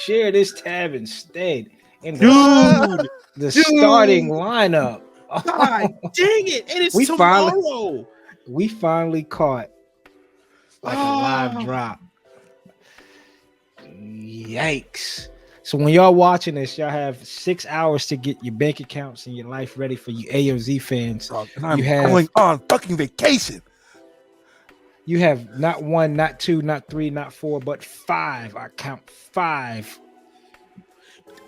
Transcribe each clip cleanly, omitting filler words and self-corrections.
share this tab instead. And Dude, the starting lineup. God dang it! And it's We tomorrow. We finally caught like a live drop. Yikes. So when y'all watching this, y'all have 6 hours to get your bank accounts and your life ready for you AOZ fans. And I'm going on fucking vacation. You have not 1, not 2, not 3, not 4, but 5. I count 5.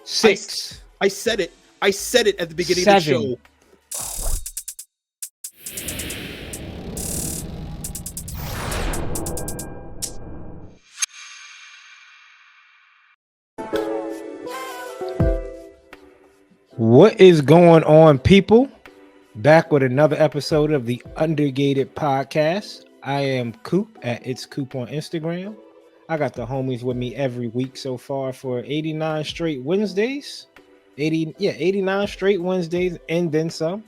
6. I said it. I said it at the beginning 7. of the show. What is going on, people? Back with another episode of the Undergated podcast. I am Coop at It's Coop on Instagram. I got the homies with me every week so far for 89 straight Wednesdays. 89 straight Wednesdays and then some.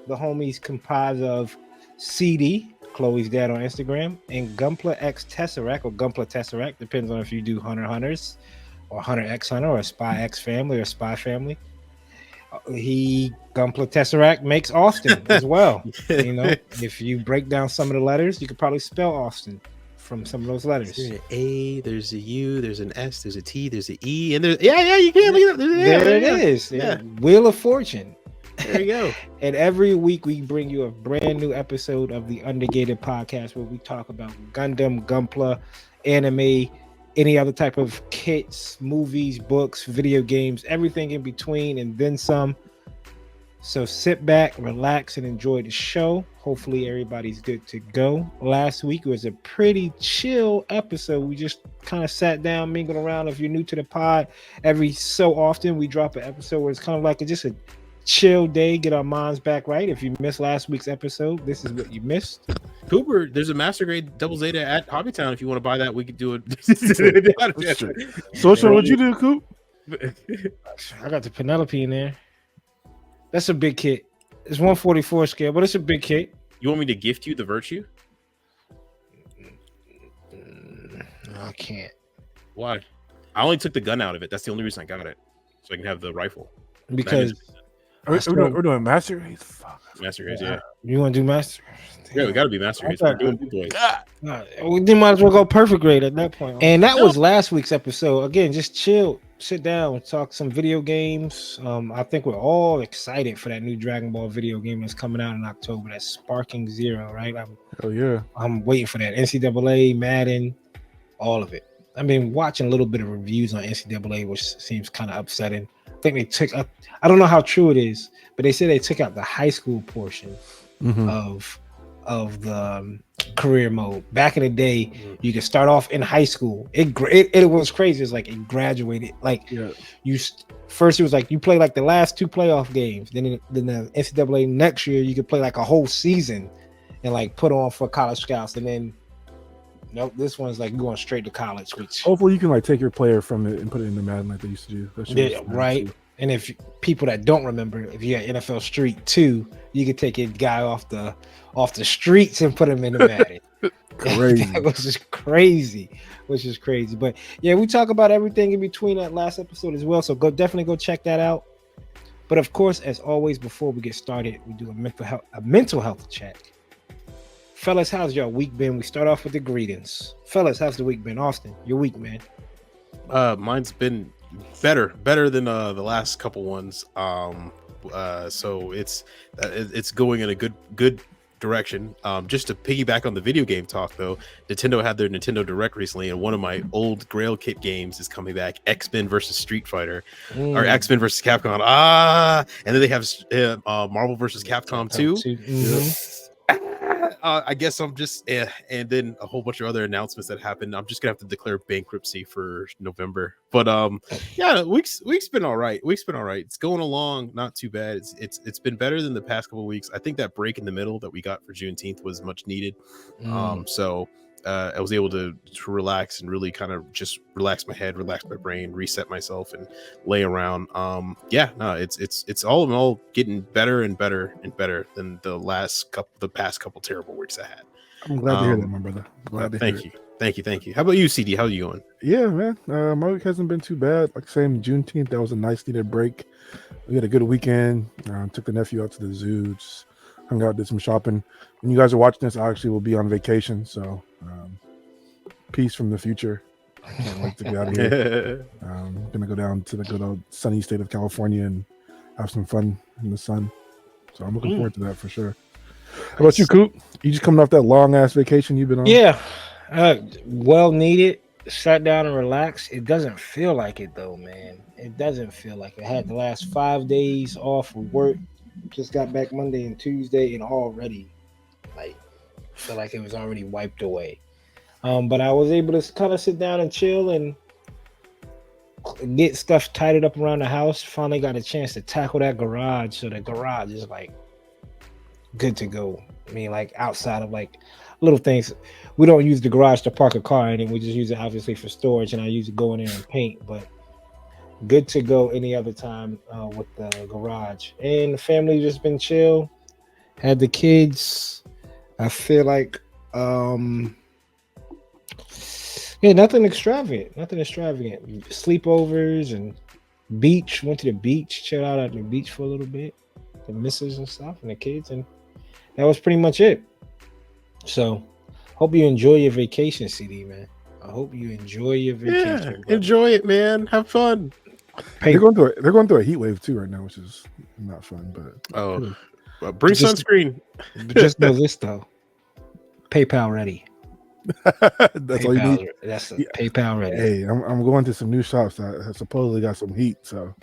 The homies comprised of CD, Chloe's dad on Instagram, and Gunpla X Tesseract or Gunpla Tesseract, depends on if you do Hunter Hunters or Hunter X Hunter or Spy X Family or Spy Family. Gunpla Tesseract makes Austin as well. You know, if you break down some of the letters, you could probably spell Austin from some of those letters. There's an A, there's a U, there's an S, there's a T, there's an E, and there's you can look it up. There it is. Yeah. Wheel of Fortune. There you go. And every week we bring you a brand new episode of the Undergated podcast where we talk about Gundam, Gunpla, anime, any other type of kits, movies, books, video games, everything in between, and then some. So sit back, relax, and enjoy the show. Hopefully everybody's good to go. Last week was a pretty chill episode. We just kind of sat down, mingled around. If you're new to the pod, every so often we drop an episode where it's kind of like just a chill day, get our minds back right. If you missed last week's episode, this is what you missed. Cooper, there's a master grade double Zeta at Hobbytown. If you want to buy that, we could do it. So what'd you do, Coop? I got the Penelope in there. That's a big kit. It's 144 scale, but it's a big kit. You want me to gift you the Virtue? No, I can't. Why? I only took the gun out of it. That's the only reason I got it, so I can have the rifle. Because we're doing master grades. Fuck. Master grades, yeah. You want to do master? Yeah, we got to be master grades. We're doing big boys. We might as well go perfect grade at that point. And that was last week's episode. Again, just chill, sit down, talk some video games. I think we're all excited for that new Dragon Ball video game that's coming out in October. That's Sparking Zero, right? I'm waiting for that. NCAA, Madden, all of it. I've been watching a little bit of reviews on NCAA, which seems kind of upsetting. I think they took up, I don't know how true it is, but they said they took out the high school portion of the career mode. Back in the day, you could start off in high school. It was crazy. It's like it graduated. Like first it was like you play like the last 2 playoff games. Then the NCAA next year you could play like a whole season and like put on for college scouts. And then nope, this one's like going straight to college. Which hopefully you can like take your player from it and put it in the Madden like they used to do. Yeah, right. And if people that don't remember, if you had NFL Street 2, you could take a guy off the streets and put him in the Madden. Crazy. That was just crazy, which is crazy. But yeah, we talk about everything in between that last episode as well. So definitely go check that out. But of course, as always, before we get started, we do a mental health check. Fellas, how's your week been? We start off with the greetings. Fellas, how's the week been? Austin, your week, man. Mine's been better than the last couple ones. So it's going in a good direction. Just to piggyback on the video game talk though, Nintendo had their Nintendo Direct recently, and one of my old Grail kit games is coming back, X-Men versus Street Fighter, or X-Men versus Capcom. And then they have Marvel versus Capcom 2. I guess I'm just and then a whole bunch of other announcements that happened. I'm just gonna have to declare bankruptcy for November. But yeah, week's been all right. It's going along, not too bad. It's been better than the past couple of weeks. I think that break in the middle that we got for Juneteenth was much needed. So I was able to relax and really kind of just relax my head, relax my brain, reset myself, and lay around. It's all in all getting better and better and better than the past couple terrible weeks I had. I'm glad to hear that, my brother. Glad to hear Thank you. Thank you. How about you, CD? How are you going? Yeah, man. My week hasn't been too bad. Like saying Juneteenth, that was a nice needed break. We had a good weekend. Took the nephew out to the zoo. Just hung out, did some shopping. When you guys are watching this, I actually will be on vacation. So, peace from the future. Can't wait to get out of here. I'm gonna go down to the good old sunny state of California and have some fun in the sun. So I'm looking forward to that for sure. How about you, Coop? You just coming off that long ass vacation you've been on? Yeah, well needed. Sat down and relaxed. It doesn't feel like it though, man. It doesn't feel like it. I had the last 5 days off of work. Just got back Monday and Tuesday, and already, like, feel like it was already wiped away. But I was able to kind of sit down and chill and get stuff tidied up around the house. Finally got a chance to tackle that garage. So the garage is like good to go. I mean, like outside of like little things, we don't use the garage to park a car in it. We just use it obviously for storage, and I use it go in there and paint. But good to go any other time with the garage. And the family just been chill. Had the kids. I feel like nothing extravagant. Sleepovers and beach. Went to the beach, chilled out at the beach for a little bit. The missus and stuff and the kids, and that was pretty much it. So hope you enjoy your vacation, CD, man. I hope you enjoy your vacation. Yeah, enjoy it, man. Have fun. They're going through a heat wave too right now, which is not fun. But bring sunscreen. Just know this though. PayPal ready. That's all you need. That's PayPal ready. Hey, I'm going to some new shops that supposedly got some heat, so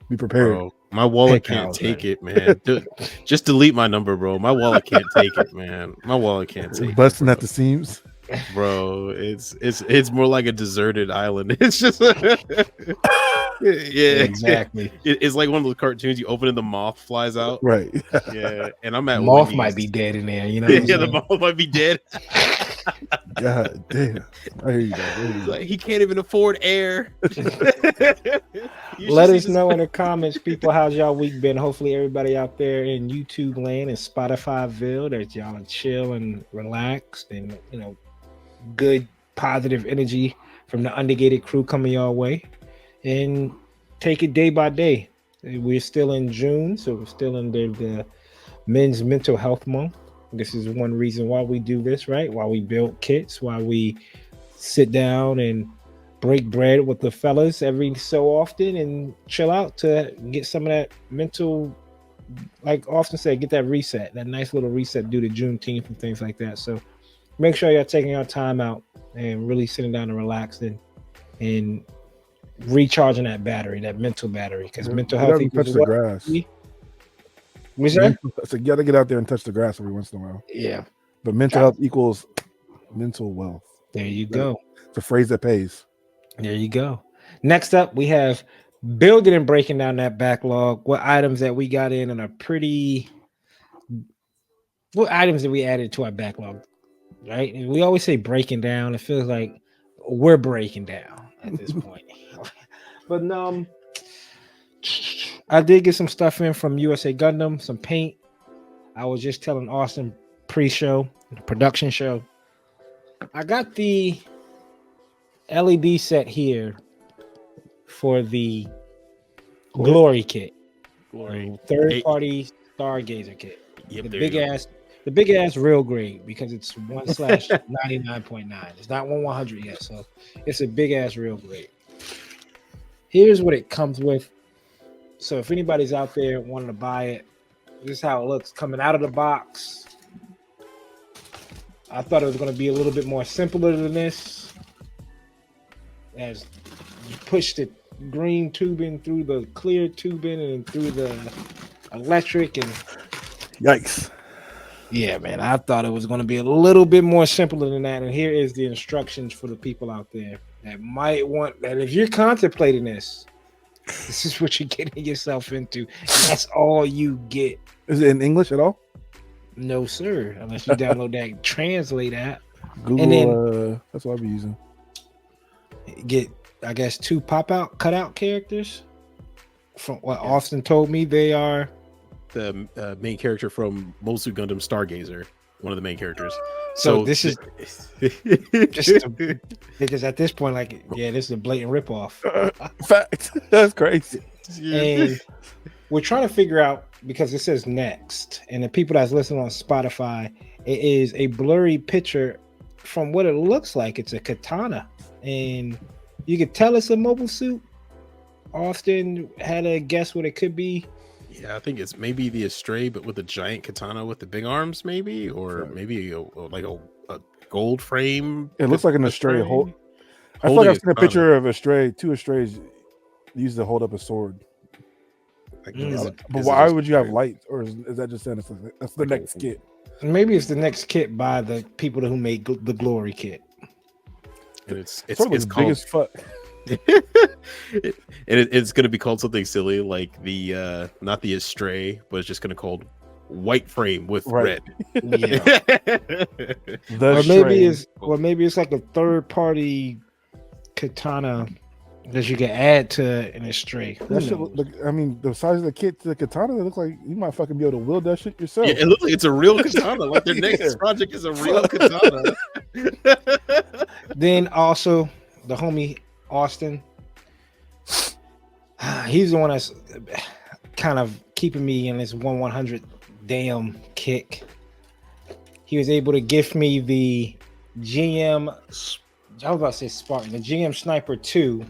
be prepared. Bro, my wallet can't take it, man. Just delete my number, bro. My wallet can't take it, man. My wallet can't take busting it. At the seams. Bro, it's more like a deserted island. It's just yeah, exactly. It's like one of those cartoons you open and the moth flies out. Right. Yeah, and I'm at moth Wendy's. might be dead in there, you know. Yeah, the moth might be dead. God damn. I hear you guys. Like, he can't even afford air. Let us know in the comments, people, how's y'all week been? Hopefully everybody out there in YouTube land and Spotifyville that y'all are chill and relaxed and good positive energy from the Undergated crew coming your way, and take it day by day. We're still in June, so we're still in the Men's Mental Health Month. This is one reason why we do this, right? Why we build kits, why we sit down and break bread with the fellas every so often and chill out to get some of that mental, like often say, get that reset, that nice little reset due to Juneteenth and things like that. So make sure you're taking your time out and really sitting down and relaxing and recharging that battery, that mental battery, because mental health touch the grass. What's that? So you got to get out there and touch the grass every once in a while. Yeah. But mental health equals mental wealth. There you go. It's a phrase that pays. There you go. Next up, we have building and breaking down that backlog. What items that we got in and what items that we added to our backlog, right? And we always say breaking down. It feels like we're breaking down at this point. But I did get some stuff in from USA Gundam, some paint. I was just telling Austin pre-show, the production show. I got the LED set here for the Glory kit. Glory. Third-party Stargazer kit. Yep, the big ass real grade, because it's 1/99.9. It's not 1/100 yet, so it's a big ass real grade. Here's what it comes with. So if anybody's out there wanting to buy it, this is how it looks coming out of the box. I thought it was going to be a little bit more simpler than this. As you push the green tubing through the clear tubing and through the electric, and yikes. Yeah, man, I thought it was going to be a little bit more simpler than that. And here is the instructions for the people out there that might want that. If you're contemplating this is what you're getting yourself into. That's all you get. Is it in English at all? No, sir. Unless you download that Translate app. Google, and then that's what I'll be using. Get, I guess, 2 pop-out cutout characters. From what Austin told me, they are the main character from Mosu Gundam Stargazer. one of the main characters. So this is just because at this point, like, yeah, this is a blatant ripoff. Fact. That's crazy. And we're trying to figure out, because it says next, and the people that's listening on Spotify, it is a blurry picture from what it looks like. It's a katana, and you could tell it's a mobile suit. Austin had a guess what it could be. Yeah, I think it's maybe the Astray, but with a giant katana with the big arms, maybe, or maybe a gold frame. It looks like an Astray. I feel like I've seen a picture of Astray. Two Astrays used to hold up a sword. But why would you have lights, or is that just saying that's the next kit? Maybe it's the next kit by the people who made the Glory kit. And it's big as fuck. It's going to be called something silly like the not the Astray, but it's just going to called white frame with red. Yeah. Maybe it's like a third party katana that you can add to an Astray. That shit look, I mean, the size of the kit to the katana, it look like you might fucking be able to wield that shit yourself. Yeah, it looks like it's a real katana. Like their next project is a real katana. Then also the homie Austin, he's the one that's kind of keeping me in this 1/100 damn kick. He was able to gift me the GM, I was about to say Spartan, the GM Sniper 2.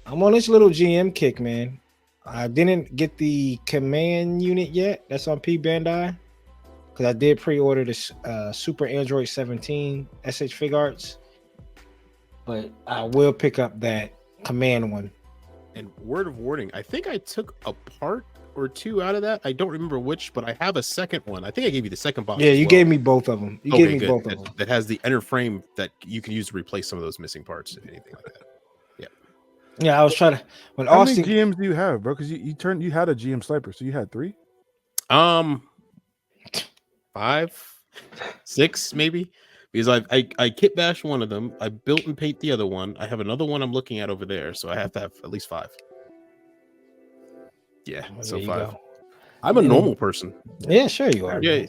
I'm on this little GM kick, man. I didn't get the command unit yet. That's on P-Bandai, because I did pre-order this Super Android 17 SH Fig Arts. But I will pick up that command one. And word of warning, I think I took a part or two out of that. I don't remember which, but I have a second one. I think I gave you the second box. Yeah, you gave me both of them. You gave me both of them. That has the inner frame that you can use to replace some of those missing parts, if anything like that. Yeah. Yeah, I was trying to. When How Austin, many GMs do you have, bro? Because you had a GM Sniper, so you had 3. 5, 6, maybe. Because I kit bashed one of them. I built and paint the other one. I have another one I'm looking at over there, so I have to have at least 5. Yeah, so 5. I'm a normal person. Yeah, sure you are. Yeah.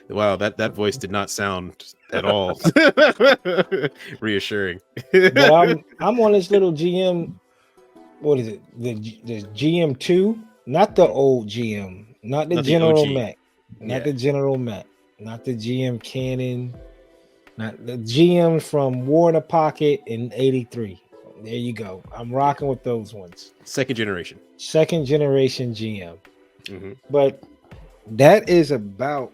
Wow, that voice did not sound at all reassuring. Well, I'm on this little GM. What is it? The GM 2, not the old GM, not the General Mech, not the General Mech. Not the GM Cannon, not the GM from War in the Pocket in '83. There you go. I'm rocking with those ones. Second generation GM. Mm-hmm. But that is about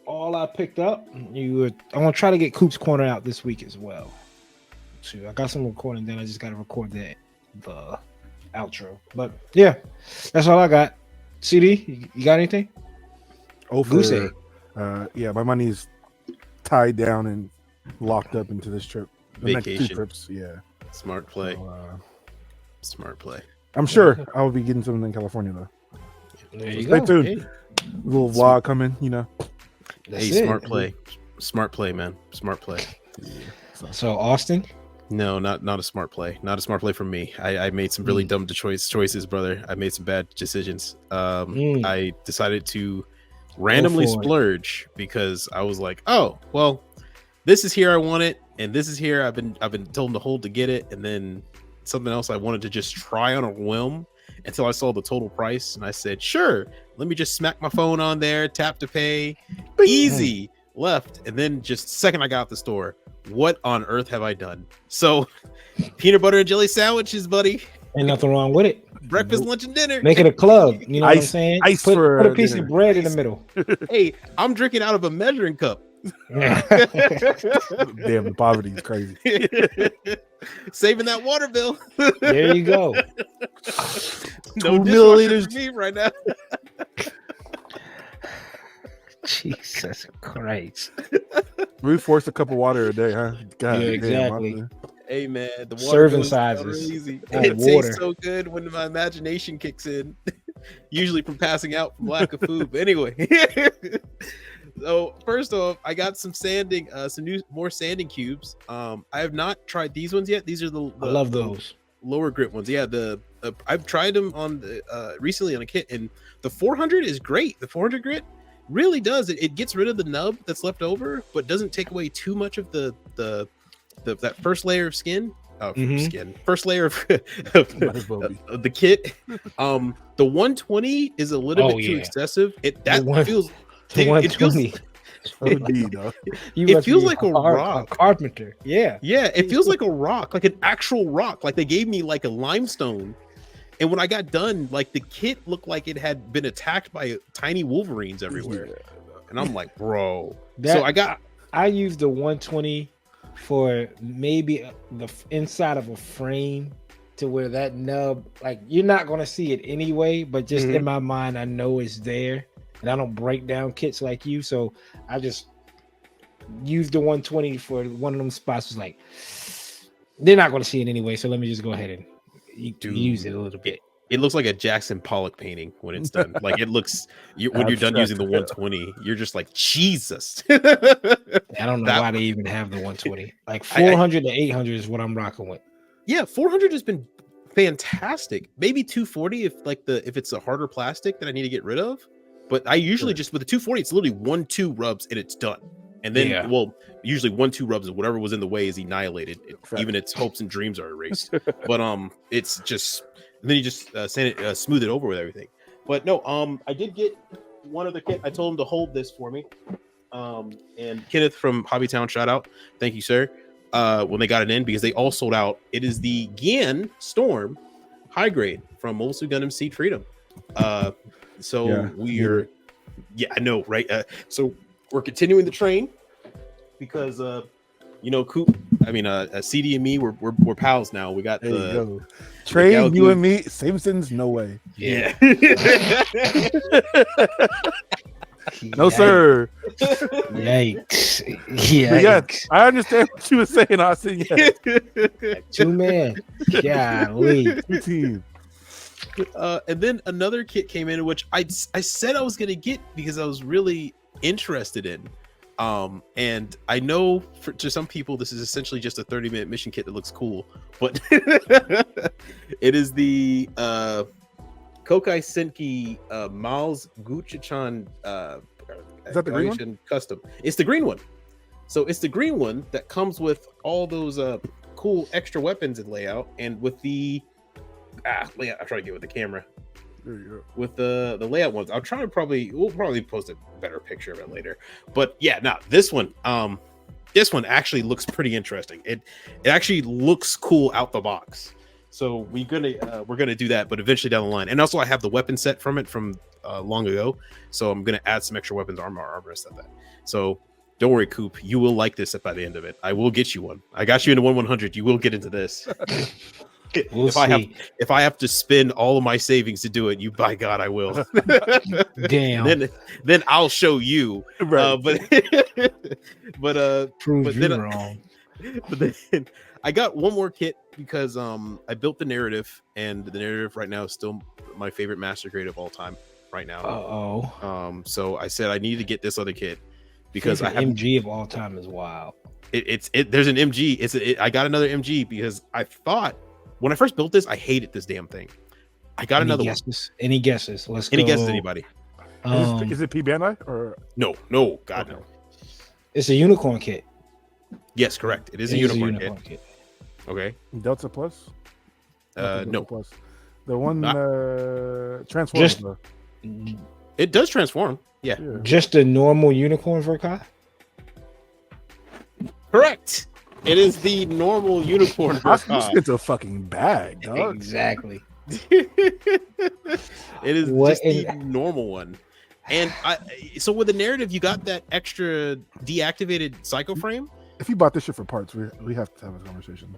all I picked up. I'm gonna try to get Coop's Corner out this week as well. So I got some recording, then I just gotta record the outro. But yeah, that's all I got. CD, you got anything? Goose egg. Yeah, my money's tied down and locked up into this trip. The Vacation. next 2 trips, yeah. Smart play. So, Smart play. I'm sure I will be getting something in California though. There you Stay go. tuned. Hey. Little vlog coming, you know. That's Hey, it. smart play. Smart play, man. Smart play. So Austin, No, not a smart play. Not a smart play from me. I made some really dumb choices, brother. I made some bad decisions. I decided to randomly splurge because I was like, oh, well, this is here I want it, and this is here I've been told to hold to get it, and then something else I wanted to just try on a whim until I saw the total price, and I said, sure, let me just smack my phone on there, tap to pay, easy, left, and then just the second I got out the store, what on earth have I done? So peanut butter and jelly sandwiches, buddy. ain't nothing wrong with it. Breakfast, lunch, and dinner. Make it a club. You know what I'm saying? Put a piece dinner. of bread in the middle. Hey, I'm drinking out of a measuring cup. Damn, the poverty is crazy. Saving that water bill. There you go. No 2 dishwasher milliliters. for me right now. Jesus Christ. We force a cup of water a day, huh? God, Yeah, damn, exactly. Hey man, the water Serving bill is sizes. crazy. Of It water. tastes so good when my imagination kicks in. Usually from passing out from lack of food. But anyway. So first off, I got some sanding, more sanding cubes. I have not tried these ones yet. These are the I love those. lower grit ones. Yeah, I've tried them on the recently on a kit, and the 400 is great. The 400 grit really does. It gets rid of the nub that's left over, but doesn't take away too much of that first layer of skin. First layer of the kit. The 120 is a little bit too excessive. It feels it feels like a rock. A carpenter. Yeah. It feels like a rock, like an actual rock. Like they gave me like a limestone. And when I got done, like the kit looked like it had been attacked by tiny wolverines everywhere. And I'm like, bro. I used the 120 for maybe the inside of a frame to where that nub, like you're not going to see it anyway, but just in my mind, I know it's there. And I don't break down kits like you. So I just used the 120 for one of them spots. Was like, they're not going to see it anyway. So let me just go ahead and use it a little bit. It looks like a Jackson Pollock painting when it's done. Like it looks, when you're done using the 120, you're just like, Jesus. I don't know why they even have the 120. Like 400 to 800 is what I'm rocking with. Yeah, 400 has been fantastic. Maybe 240 if it's a harder plastic that I need to get rid of. But I usually just with the 240, it's literally 1-2 rubs and it's done. And then, usually 1-2 rubs and whatever was in the way is annihilated. Even its hopes and dreams are erased. But it's just, and then you just smooth it over with everything. But no, I did get one of the kit. I told him to hold this for me. And Kenneth from Hobbytown, shout out, thank you, sir. When they got it in, because they all sold out. It is the Gian Storm High Grade from Mobile Suit Gundam Seed Freedom. We're I know, right? So we're continuing the train because Coop, CD and me, we're pals now. We got the train, you and me, same sentence, no way. Yeah. No, sir. Yikes. Yes, I understand what you were saying. I said yes. 2-man. Golly. 2 teams. And then another kit came in, which I said I was going to get because I was really interested in. And I know to some people, this is essentially just a 30-minute mission kit that looks cool, but it is the Kokai Senki Miles Guchichan is that the green one? Custom. It's the green one. So it's the green one that comes with all those cool extra weapons and layout, and with the layout. I'm trying to get with the camera. There you go. With the layout ones. We'll probably post a better picture of it later. But yeah, now this one actually looks pretty interesting. It actually looks cool out the box. So we're gonna do that, but eventually down the line. And also I have the weapon set from it from long ago. So I'm gonna add some extra weapons, armrest of that. So don't worry, Coop. You will like this by the end of it. I will get you one. I got you into 1/100. You will get into this. If I have to spend all of my savings to do it, by God, I will. Damn. Then I'll show you. Right. Prove you wrong. But then I got one more kit because I built the narrative, and the narrative right now is still my favorite master grade of all time right now. So I said I need to get this other kit because I have MG of all time is wild. There's an MG. I got another MG because I thought when I first built this, I hated this damn thing. I got another one. Any guesses? Any guesses, anybody? Is it P-Bandai or no? God, no. It's a unicorn kit. Yes, correct. It is a unicorn kit. Okay. Delta Plus? No. Plus. The one transforms. It does transform. Yeah. Just a normal unicorn Verkai? Correct. It is the normal unicorn. It's a fucking bag, dog. Exactly. It is just the normal one. And so with the narrative, you got that extra deactivated psycho frame. If you bought this shit for parts, we have to have a conversation.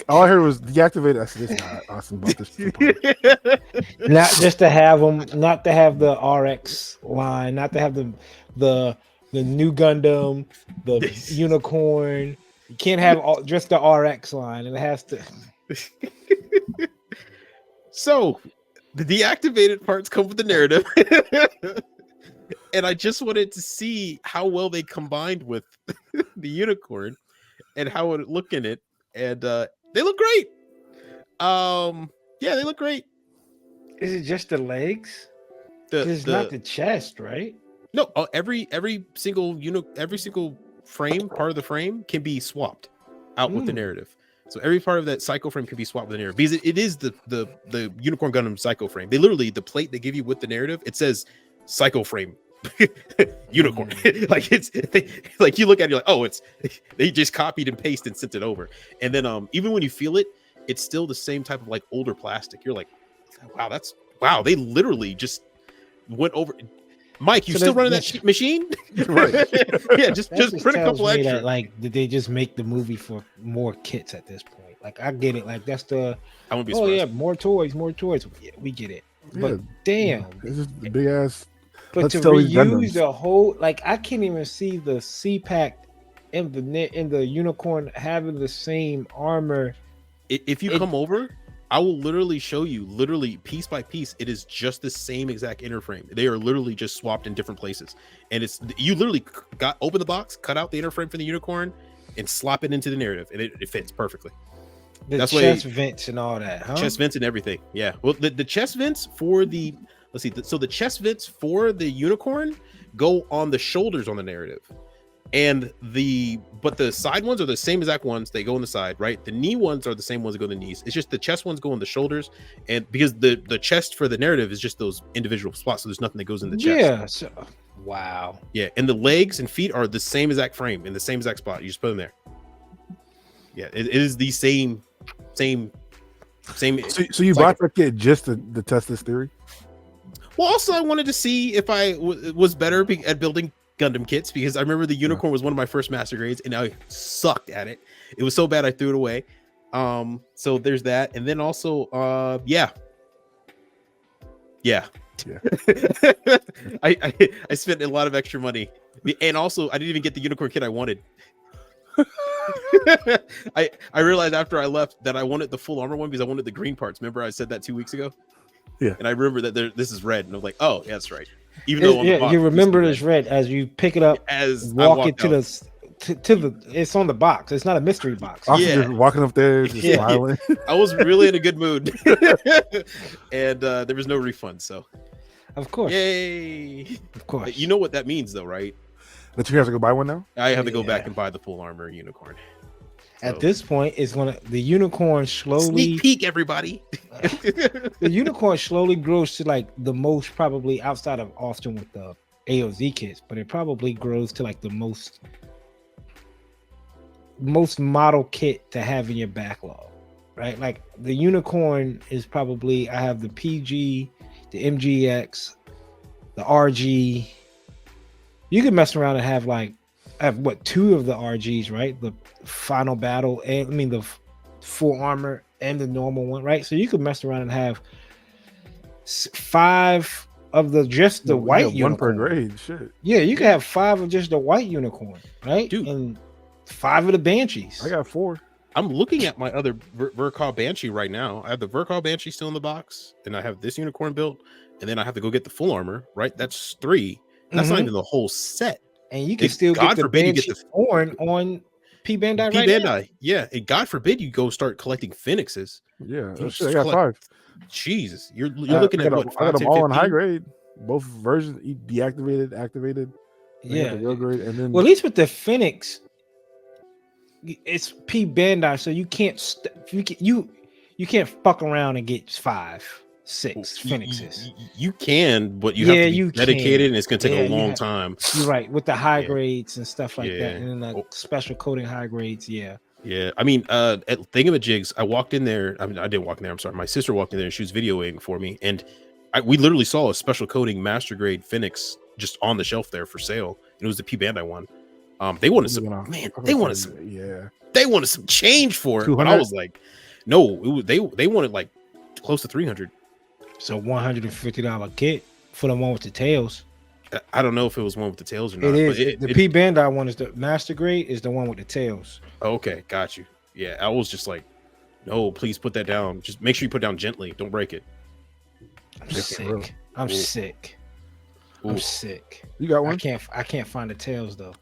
All I heard was deactivated. I said, "This guy Austin bought this shit for parts." Not just to have them, not to have the RX line, not to have the new Gundam, the unicorn. You can't have just the RX line. It has to. So the deactivated parts come with the narrative. And I just wanted to see how well they combined with the unicorn and how it would look in it. And they look great. Yeah, they look great. Is it just the legs? It's not the chest, right? No, every single every single frame, part of the frame can be swapped out with the narrative. So every part of that Psycho frame can be swapped with the narrative because it is the Unicorn Gundam Psycho frame. They literally, the plate they give you with the narrative, it says Psycho frame Unicorn. Like it's like you look at it, you're like, oh, it's they just copied and pasted and sent it over. And then even when you feel it, it's still the same type of like older plastic. You're like, wow, they literally just went over. Mike, you still running that machine? Right. Yeah, just print a couple extra. That, like, did they just make the movie for more kits at this point? Like, I get it. Like, that's the. I won't be surprised. Yeah, more toys. Yeah, we get it. But damn, this is the big ass. But to reuse the whole, like, I can't even see the C-Pack in the Unicorn having the same armor. If you come over, I will literally show you, literally piece by piece. It is just the same exact inner frame. They are literally just swapped in different places, and it's you literally open the box, cut out the inner frame for the Unicorn, and slap it into the narrative, and it fits perfectly. That's chest vents and all that, huh? Chest vents and everything. Yeah. Well, the chest vents for the so the chest vents for the Unicorn go on the shoulders on the narrative. And but the side ones are the same exact ones. They go on the side, right? The knee ones are the same ones that go on the knees. It's just the chest ones go on the shoulders, and because the chest for the narrative is just those individual spots, so there's nothing that goes in the chest. Yeah. So, wow. Yeah, and the legs and feet are the same exact frame in the same exact spot. You just put them there. Yeah, it is the same. So you bought that kit just to test this theory? Well, also I wanted to see if I was better at building Gundam kits, because I remember the Unicorn was one of my first master grades and I sucked at it. It was so bad I threw it away. So there's that, and then also yeah. I spent a lot of extra money, and also I didn't even get the Unicorn kit I wanted. I realized after I left that I wanted the full armor one because I wanted the green parts. Remember I said that 2 weeks ago? Yeah. And I remember that this is red, and I was like, oh yeah, that's right. Even though you remember it's red as you pick it up, as walk it to the it's on the box. It's not a mystery box. Just walking up there, just smiling. I was really in a good mood. And there was no refund, so of course. Yay. Of course. You know what that means though, right? That you have to go buy one now? I have to go back and buy the full armor Unicorn. At this point, the Unicorn slowly sneak peek, everybody. The Unicorn slowly grows to like the most, probably outside of Austin with the AOZ kits, but it probably grows to like the most model kit to have in your backlog, right? Like the Unicorn is probably, I have the PG, the MGX, the RG. You could mess around and have like, I have what, 2 of the RGs, right? The final battle, and I mean the full armor and the normal one, right? So you could mess around and have 5 of the white unicorn. One per grade, shit. Yeah, you could have 5 of just the white unicorn, right? Dude. And 5 of the Banshees. I got 4. I'm looking at my other Verkal Banshee right now. I have the Verkal Banshee still in the box, and I have this unicorn built, and then I have to go get the full armor, right? That's 3. That's not even the whole set. And you can still get the Banshee horn on P-Bandai right now. Yeah, and God forbid you go start collecting phoenixes. Yeah, I got 5. Jesus, you're looking at what? I got them all in high grade, both versions, deactivated, activated. Yeah, the real grade, and then at least with the Phoenix, it's P-Bandai, so you can't fuck around and get 5, 6 Phoenixes. You can, but you have to be dedicated, and it's going to take a long time. You're right, with the high grades and stuff like that, and then the special coding high grades. Yeah. I mean, at Thingamajigs, I walked in there. I mean, I didn't walk in there. I'm sorry. My sister walked in there, and she was videoing for me, and we literally saw a special coding master grade Phoenix just on the shelf there for sale. And it was the P-Bandai one. They wanted some they wanted some change for it, but I was like, no, they wanted like close to 300. So $150 kit for the one with the tails. I don't know if it was one with the tails or not. It is. The P-Bandai one is the master grade, is the one with the tails. Okay, got you. Yeah, I was just like, no, please put that down. Just make sure you put it down gently. Don't break it. I'm sick. I'm sick. I'm sick. You got one? I can't find the tails though.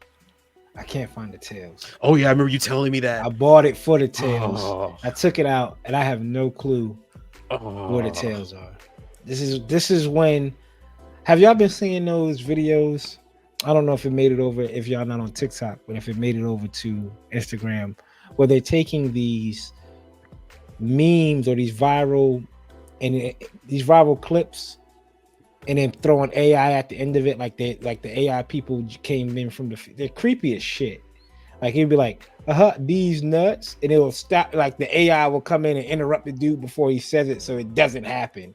I can't find the tails. Oh yeah, I remember you telling me that. I bought it for the tails. I took it out and I have no clue where the tails are. This is when. Have y'all been seeing those videos? I don't know if it made it over. If y'all not on TikTok, but if it made it over to Instagram, where they're taking these memes or these viral clips, and then throwing AI at the end of it, like the AI people came in from they're creepy as shit. Like he'd be like, these nuts, and it will stop. Like the AI will come in and interrupt the dude before he says it, so it doesn't happen.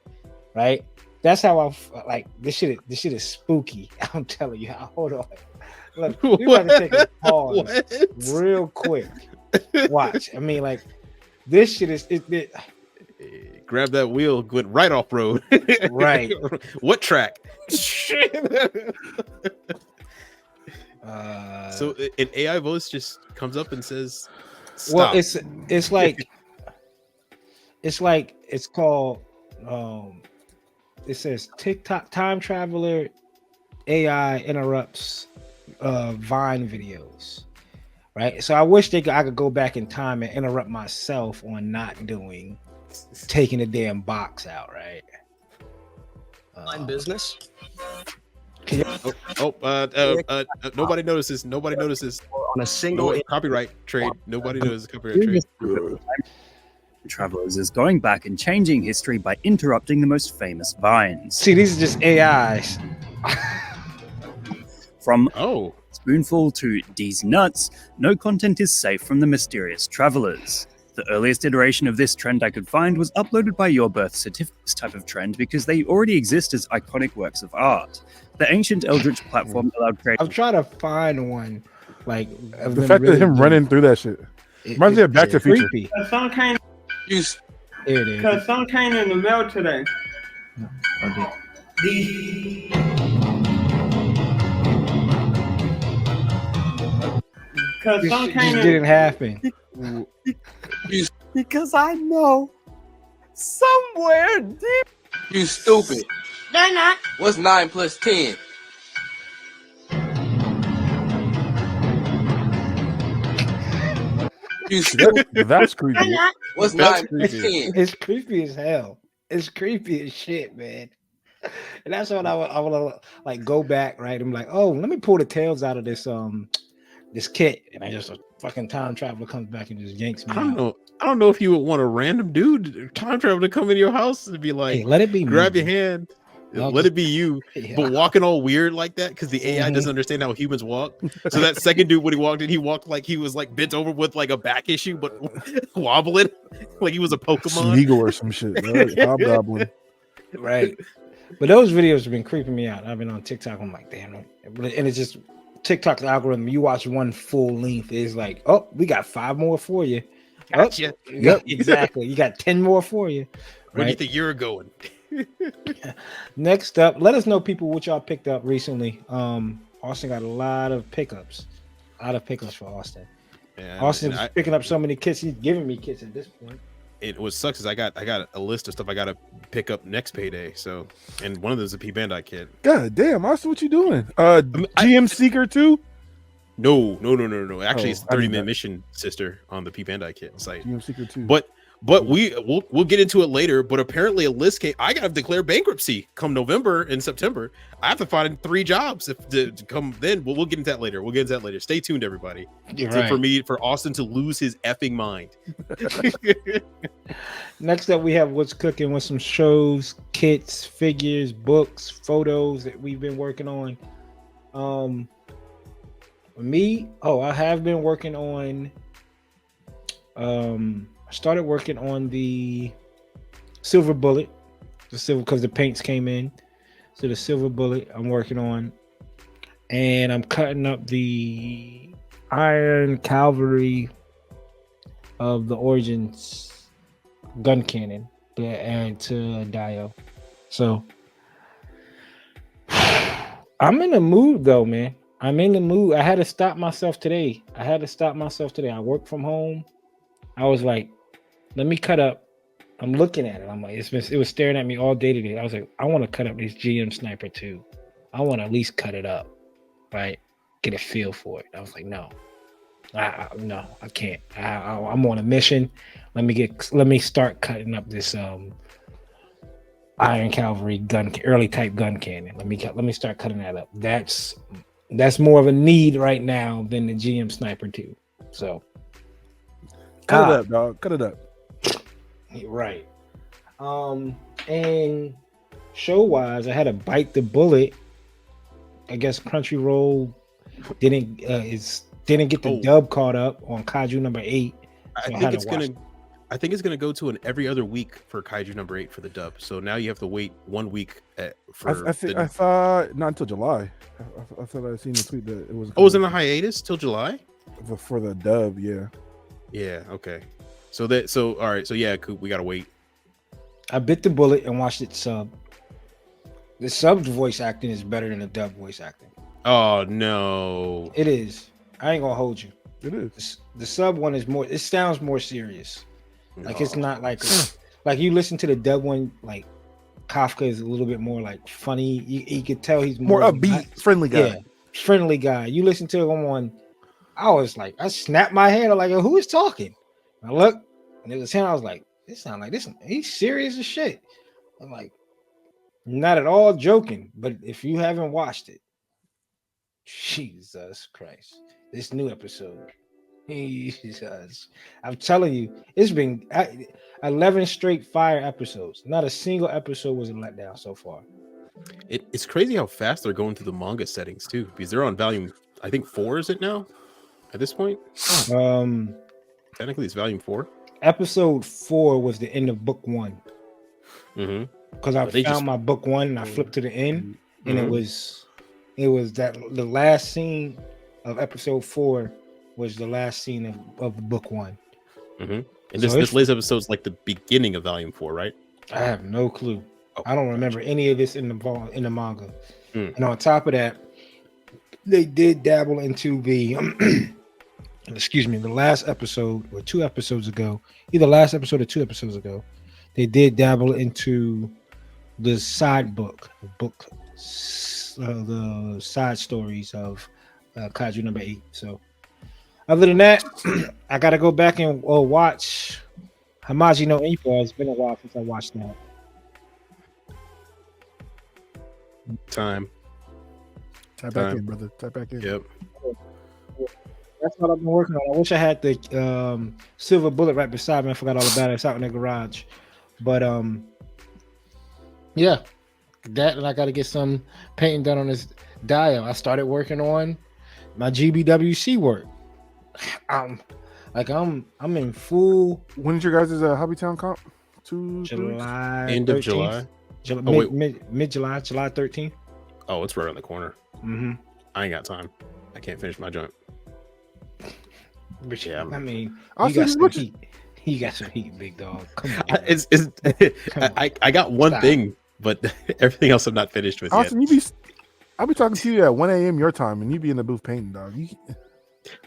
Right? That's how I like this shit. This shit is spooky. I'm telling you. Hold on. Look, we're about to take a pause real quick. Watch. I mean, like this shit is it grab that wheel, went right off road. Right. What track? So an AI voice just comes up and says, stop. Well, it's like it's called it says TikTok time traveler AI interrupts Vine videos. Right. So I wish I could go back in time and interrupt myself on not taking the damn box out, right? Online business. Nobody notices. Nobody notices. On a single copyright trade. Nobody notices copyright trade. Travelers is going back and changing history by interrupting the most famous vines. See, these are just AIs. From spoonful to D's nuts, no content is safe from the mysterious travelers. The earliest iteration of this trend I could find was uploaded by Your Birth Certificates type of trend because they already exist as iconic works of art. The ancient Eldritch platform allowed creators. I'm trying to find one, like the fact that him running through that shit reminds me of Back to the Future. Some came in the mail today. Because some came in. Didn't happen. Because I know somewhere deep. You stupid. They're not. What's 9 plus 10? You stupid. That's creepy. What's 9 plus 10? It's creepy as hell. It's creepy as shit, man. And that's what I want to like go back, right? I'm like, oh, let me pull the tails out of this kit, and a fucking time traveler comes back and just yanks me. I don't know if you would want a random dude time traveler to come into your house and be like, hey, let it be grab me. your hand. Let it be you, but walking all weird like that because the AI doesn't understand how humans walk. So that second dude, when he walked like he was like bent over with like a back issue, but wobbling like he was a Pokemon, Smeagol or some shit. Right? Hobgoblin. Right. But those videos have been creeping me out. I've been on TikTok. I'm like, damn, and it's just TikTok's algorithm. You watch one full length, is like, oh, we got 5 more for you. Gotcha. Yep, exactly. You got 10 more for you. Where do you think you're going? Next up, let us know, people, what y'all picked up recently. Austin got a lot of pickups. For Austin. Yeah, Austin's picking up so many kits. He's giving me kits at this point. What sucks is I got a list of stuff I got to pick up next payday. So, and one of those is a P-Bandai kit. God damn, Austin, what you doing? GM Seeker 2? No. Actually, it's 30-minute mission sister on the P-Bandai kit site. GM Seeker 2. But we'll get into it later. But apparently, a list came. I got to declare bankruptcy come November and September. I have to find 3 jobs to come then. We'll get into that later. Stay tuned, everybody. For Austin to lose his effing mind. Next up, we have what's cooking with some shows, kits, figures, books, photos that we've been working on. I have been working on. I started working on the Silver Bullet, because the paints came in. So the Silver Bullet I'm working on, and I'm cutting up the Iron Cavalry of the Origins gun cannon and to Dio. So I'm in the mood though, man. I'm in the mood. I had to stop myself today. I work from home. I was like, let me cut up. I'm looking at it. I'm like, it was staring at me all day today. I was like, I want to cut up this GM Sniper 2. I want to at least cut it up, right? Get a feel for it. I was like, no, I can't. I'm on a mission. Let me start cutting up this Iron Cavalry early type gun cannon. Let me start cutting that up. That's more of a need right now than the GM Sniper 2. So cut it up, dog. Cut it up. Right. And show wise, I had to bite the bullet. I guess Crunchyroll didn't get the dub caught up on Kaiju number 8. So I think it's gonna go to an every other week for Kaiju number 8 for the dub. So now you have to wait 1 week for. I thought not until July. I thought I seen the tweet that it was. Oh, it was in a hiatus till July for the dub. Yeah. Yeah. Okay. So all right. So yeah, Coop, we gotta wait. I bit the bullet and watched it sub. The sub's voice acting is better than the dub voice acting. Oh no, it is. I ain't gonna hold you. It is. The sub one is more. It sounds more serious. Like it's not like like you listen to the dub one. Like Kafka is a little bit more like funny. You could tell he's more upbeat, friendly guy. Yeah, friendly guy. You listen to him on. I was like, I snapped my head. I'm like, who is talking? I look, and it was him. I was like, this sound like this. He's serious as shit. I'm like, not at all joking. But if you haven't watched it, Jesus Christ, this new episode. Jesus, I'm telling you, it's been 11 straight fire episodes. Not a single episode was a letdown so far. It's crazy how fast they're going through the manga settings too, because they're on volume, I think 4 is it now at this point? Technically it's volume 4. Episode 4 was the end of book 1. Because I found my book 1 and I flipped to the end, and it was that the last scene of episode 4 was the last scene of book 1. And this latest episode's like the beginning of volume 4, right? I have no clue. I don't remember any of this in the manga. And on top of that, they did dabble into the the last episode or 2 episodes ago, either last episode or 2 episodes ago, they did dabble into the side book, the side stories of Kaiju number 8. So other than that, I gotta go back and watch Hamaji no Ippo. It's been a while since I watched that. Time. Type back in, brother. Type back in. Yep. That's what I've been working on. I wish I had the silver bullet right beside me. I forgot all about it. It's out in the garage. But yeah, that, and I got to get some painting done on this dial. I started working on my GBWC work. I'm in full. When is your guys' Hobbytown comp? July. End 13th. Of July. Mid July, July 13th. Oh, it's right around the corner. I ain't got time. I can't finish my joint. But yeah, I mean, you got some heat. You got some heat, big dog. Come on. I got one thing, but everything else I'm not finished with Austin, yet. I'll be talking to you at 1 a.m. your time, and you be in the booth painting, dog.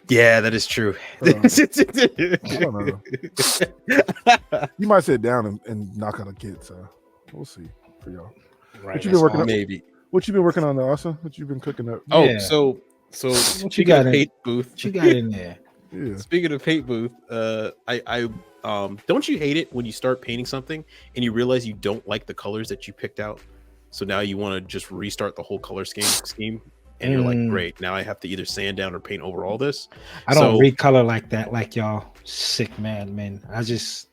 Yeah, that is true. I don't know. You might sit down and knock out a kid, so we'll see for y'all. Right. What you been working on? Maybe. What you been working on, Austin? What you been cooking up? Oh, Yeah. so what you got in paint booth? What you got in there? Yeah. Speaking of paint booth, I don't you hate it when you start painting something and you realize you don't like the colors that you picked out? So now you want to just restart the whole color scheme, and you're like, great, now I have to either sand down or paint over all this. I don't recolor like that, like y'all sick madmen. I just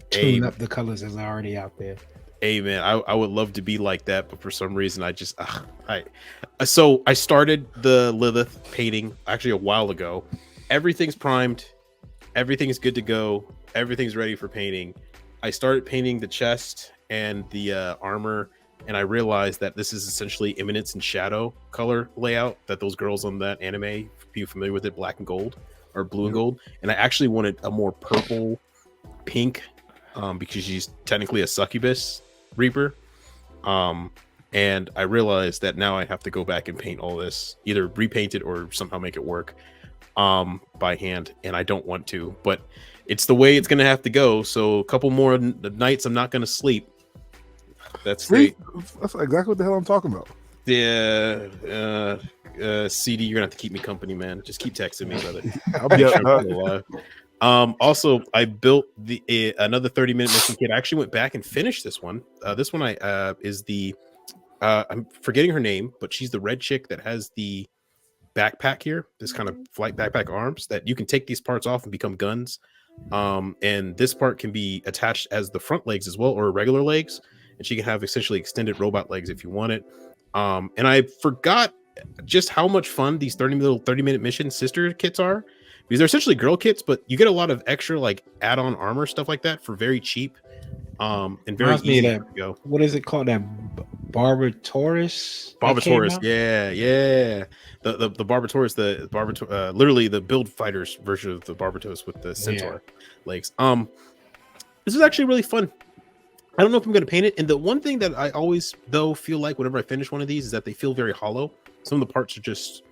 tune up the colors that's already out there. Hey man, I would love to be like that, but for some reason I just so I started the Lilith painting actually a while ago. Everything's primed, everything's good to go, everything's ready for painting. I started painting the chest and the armor, and I realized that this is essentially Imminence and Shadow color layout that those girls on that anime, if you're familiar with it, black and gold or blue and gold. And I actually wanted a more purple pink because she's technically a succubus reaper. And I realized that now I have to go back and paint all this, either repaint it or somehow make it work by hand, and I don't want to, but it's the way it's gonna have to go. So a couple more nights I'm not gonna sleep. That's exactly what the hell I'm talking about. CD, you're gonna have to keep me company, man. Just keep texting me, brother. I'll be up. Also, I built another 30-minute mission kit. I actually went back and finished this one. This one is the I'm forgetting her name, but she's the red chick that has the backpack here, this kind of flight backpack arms that you can take these parts off and become guns. And this part can be attached as the front legs as well, or regular legs, and she can have essentially extended robot legs if you want it. And I forgot just how much fun these 30-minute mission sister kits are, because they're essentially girl kits, but you get a lot of extra like add-on armor, stuff like that for very cheap. And very easy to go. What is it called? That Barbatorus? Barbatorus, yeah. The Barbatorus, literally the build fighters version of the Barbatorus with the centaur legs. This is actually really fun. I don't know if I'm going to paint it. And the one thing that I always though feel like whenever I finish one of these is that they feel very hollow. Some of the parts are just,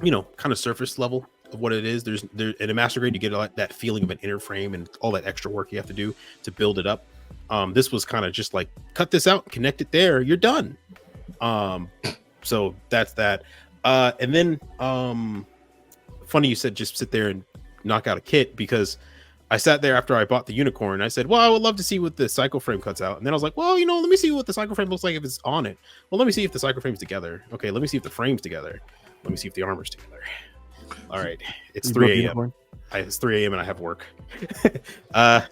kind of surface level of what it is. There's in a master grade you get that feeling of an inner frame and all that extra work you have to do to build it up. This was kind of just like cut this out, connect it there, you're done. So that's that. And then funny you said just sit there and knock out a kit, because I sat there after I bought the unicorn. I said, well, I would love to see what the cycle frame cuts out. And then I was like, well, let me see what the cycle frame looks like if it's on it. Well, let me see if the cycle frame's together. Okay, let me see if the frame's together. Let me see if the armor's together. All right, it's 3 a.m. It's 3 a.m. and I have work.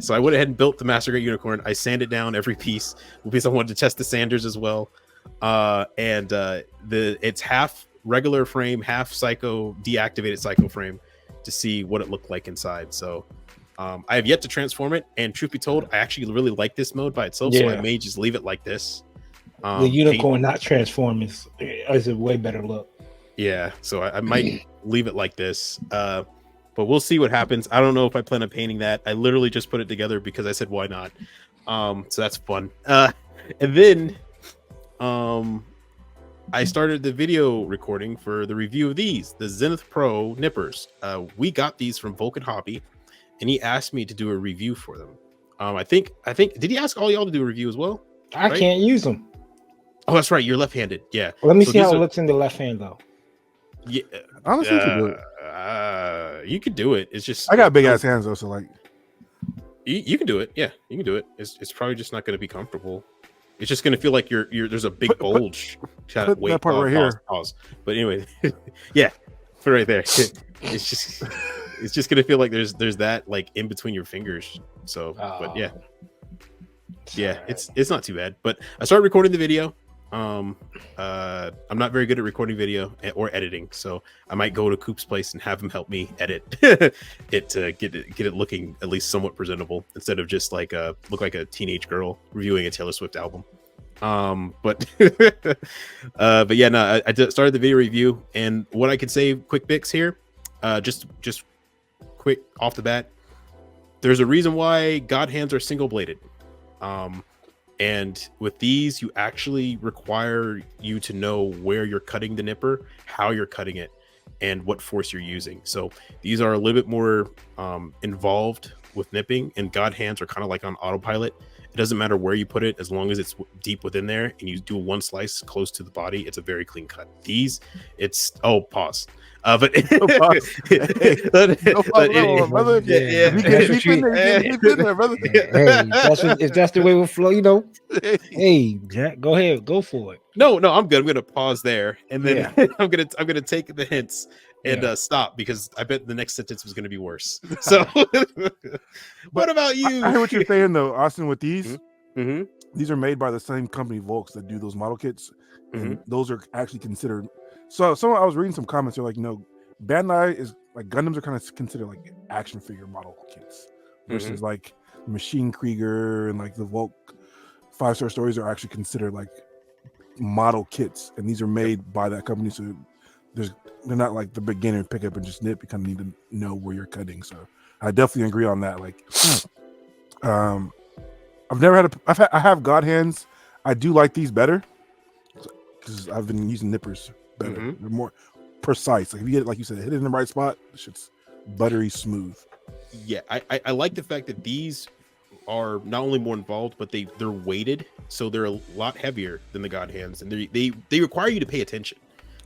So I went ahead and built the Master Grade Unicorn. I sanded down every piece because I wanted to test the sanders as well. It's half regular frame, half psycho deactivated psycho frame to see what it looked like inside. So I have yet to transform it, and truth be told, I actually really like this mode by itself. So I may just leave it like this. The unicorn not transform is a way better look. Yeah, so I might leave it like this. But we'll see what happens. I don't know if I plan on painting that. I literally just put it together because I said, why not? So that's fun. And then I started the video recording for the review of these, the Zenith Pro nippers. We got these from Vulcan Hobby, and he asked me to do a review for them. I think, did he ask all y'all to do a review as well? I can't use them. Oh, that's right. You're left-handed. Yeah. Let me see how it looks in the left hand, though. Yeah, honestly, you can do it. You could do it. It's just I got big ass hands though, so like you can do it. Yeah, you can do it. It's probably just not going to be comfortable. It's just going to feel like you're there's a big bulge. Put that part right here. Pause. But anyway, yeah, put it right there. It's just going to feel like there's that like in between your fingers. So, but yeah, it's not too bad. But I started recording the video. I'm not very good at recording video or editing, so I might go to Coop's place and have him help me edit it to get it looking at least somewhat presentable, instead of just like look like a teenage girl reviewing a Taylor Swift album. But yeah, no, I started the video review, and what I could say, quick fix here, just quick off the bat, there's a reason why God hands are single bladed. And with these, you actually require you to know where you're cutting the nipper, how you're cutting it, and what force you're using. So these are a little bit more involved with nipping, and God hands are kind of like on autopilot. It doesn't matter where you put it, as long as it's deep within there and you do one slice close to the body, it's a very clean cut. These, it's pause. But if that's the way we'll flow, Hey, Jack, go ahead, go for it. No, I'm good. I'm gonna pause there, and then I'm gonna take the hints and stop, because I bet the next sentence was gonna be worse. So, what about you? I hear what you're saying though, Austin. With these, these are made by the same company, Volks, that do those model kits, and those are actually considered. So, I was reading some comments. They're like, Bandai is like Gundams are kind of considered like action figure model kits versus like Machine Krieger and like the Volk 5-star stories are actually considered like model kits, and these are made by that company. So they're not like the beginner pick up and just nip. You kind of need to know where you're cutting. So I definitely agree on that. Like, I've never had I have God hands. I do like these better because I've been using nippers better. They're more precise. Like if you get it, like you said, hit it in the right spot, the shit's buttery smooth. Yeah, I like the fact that these are not only more involved, but they're weighted, so they're a lot heavier than the God hands, and they require you to pay attention.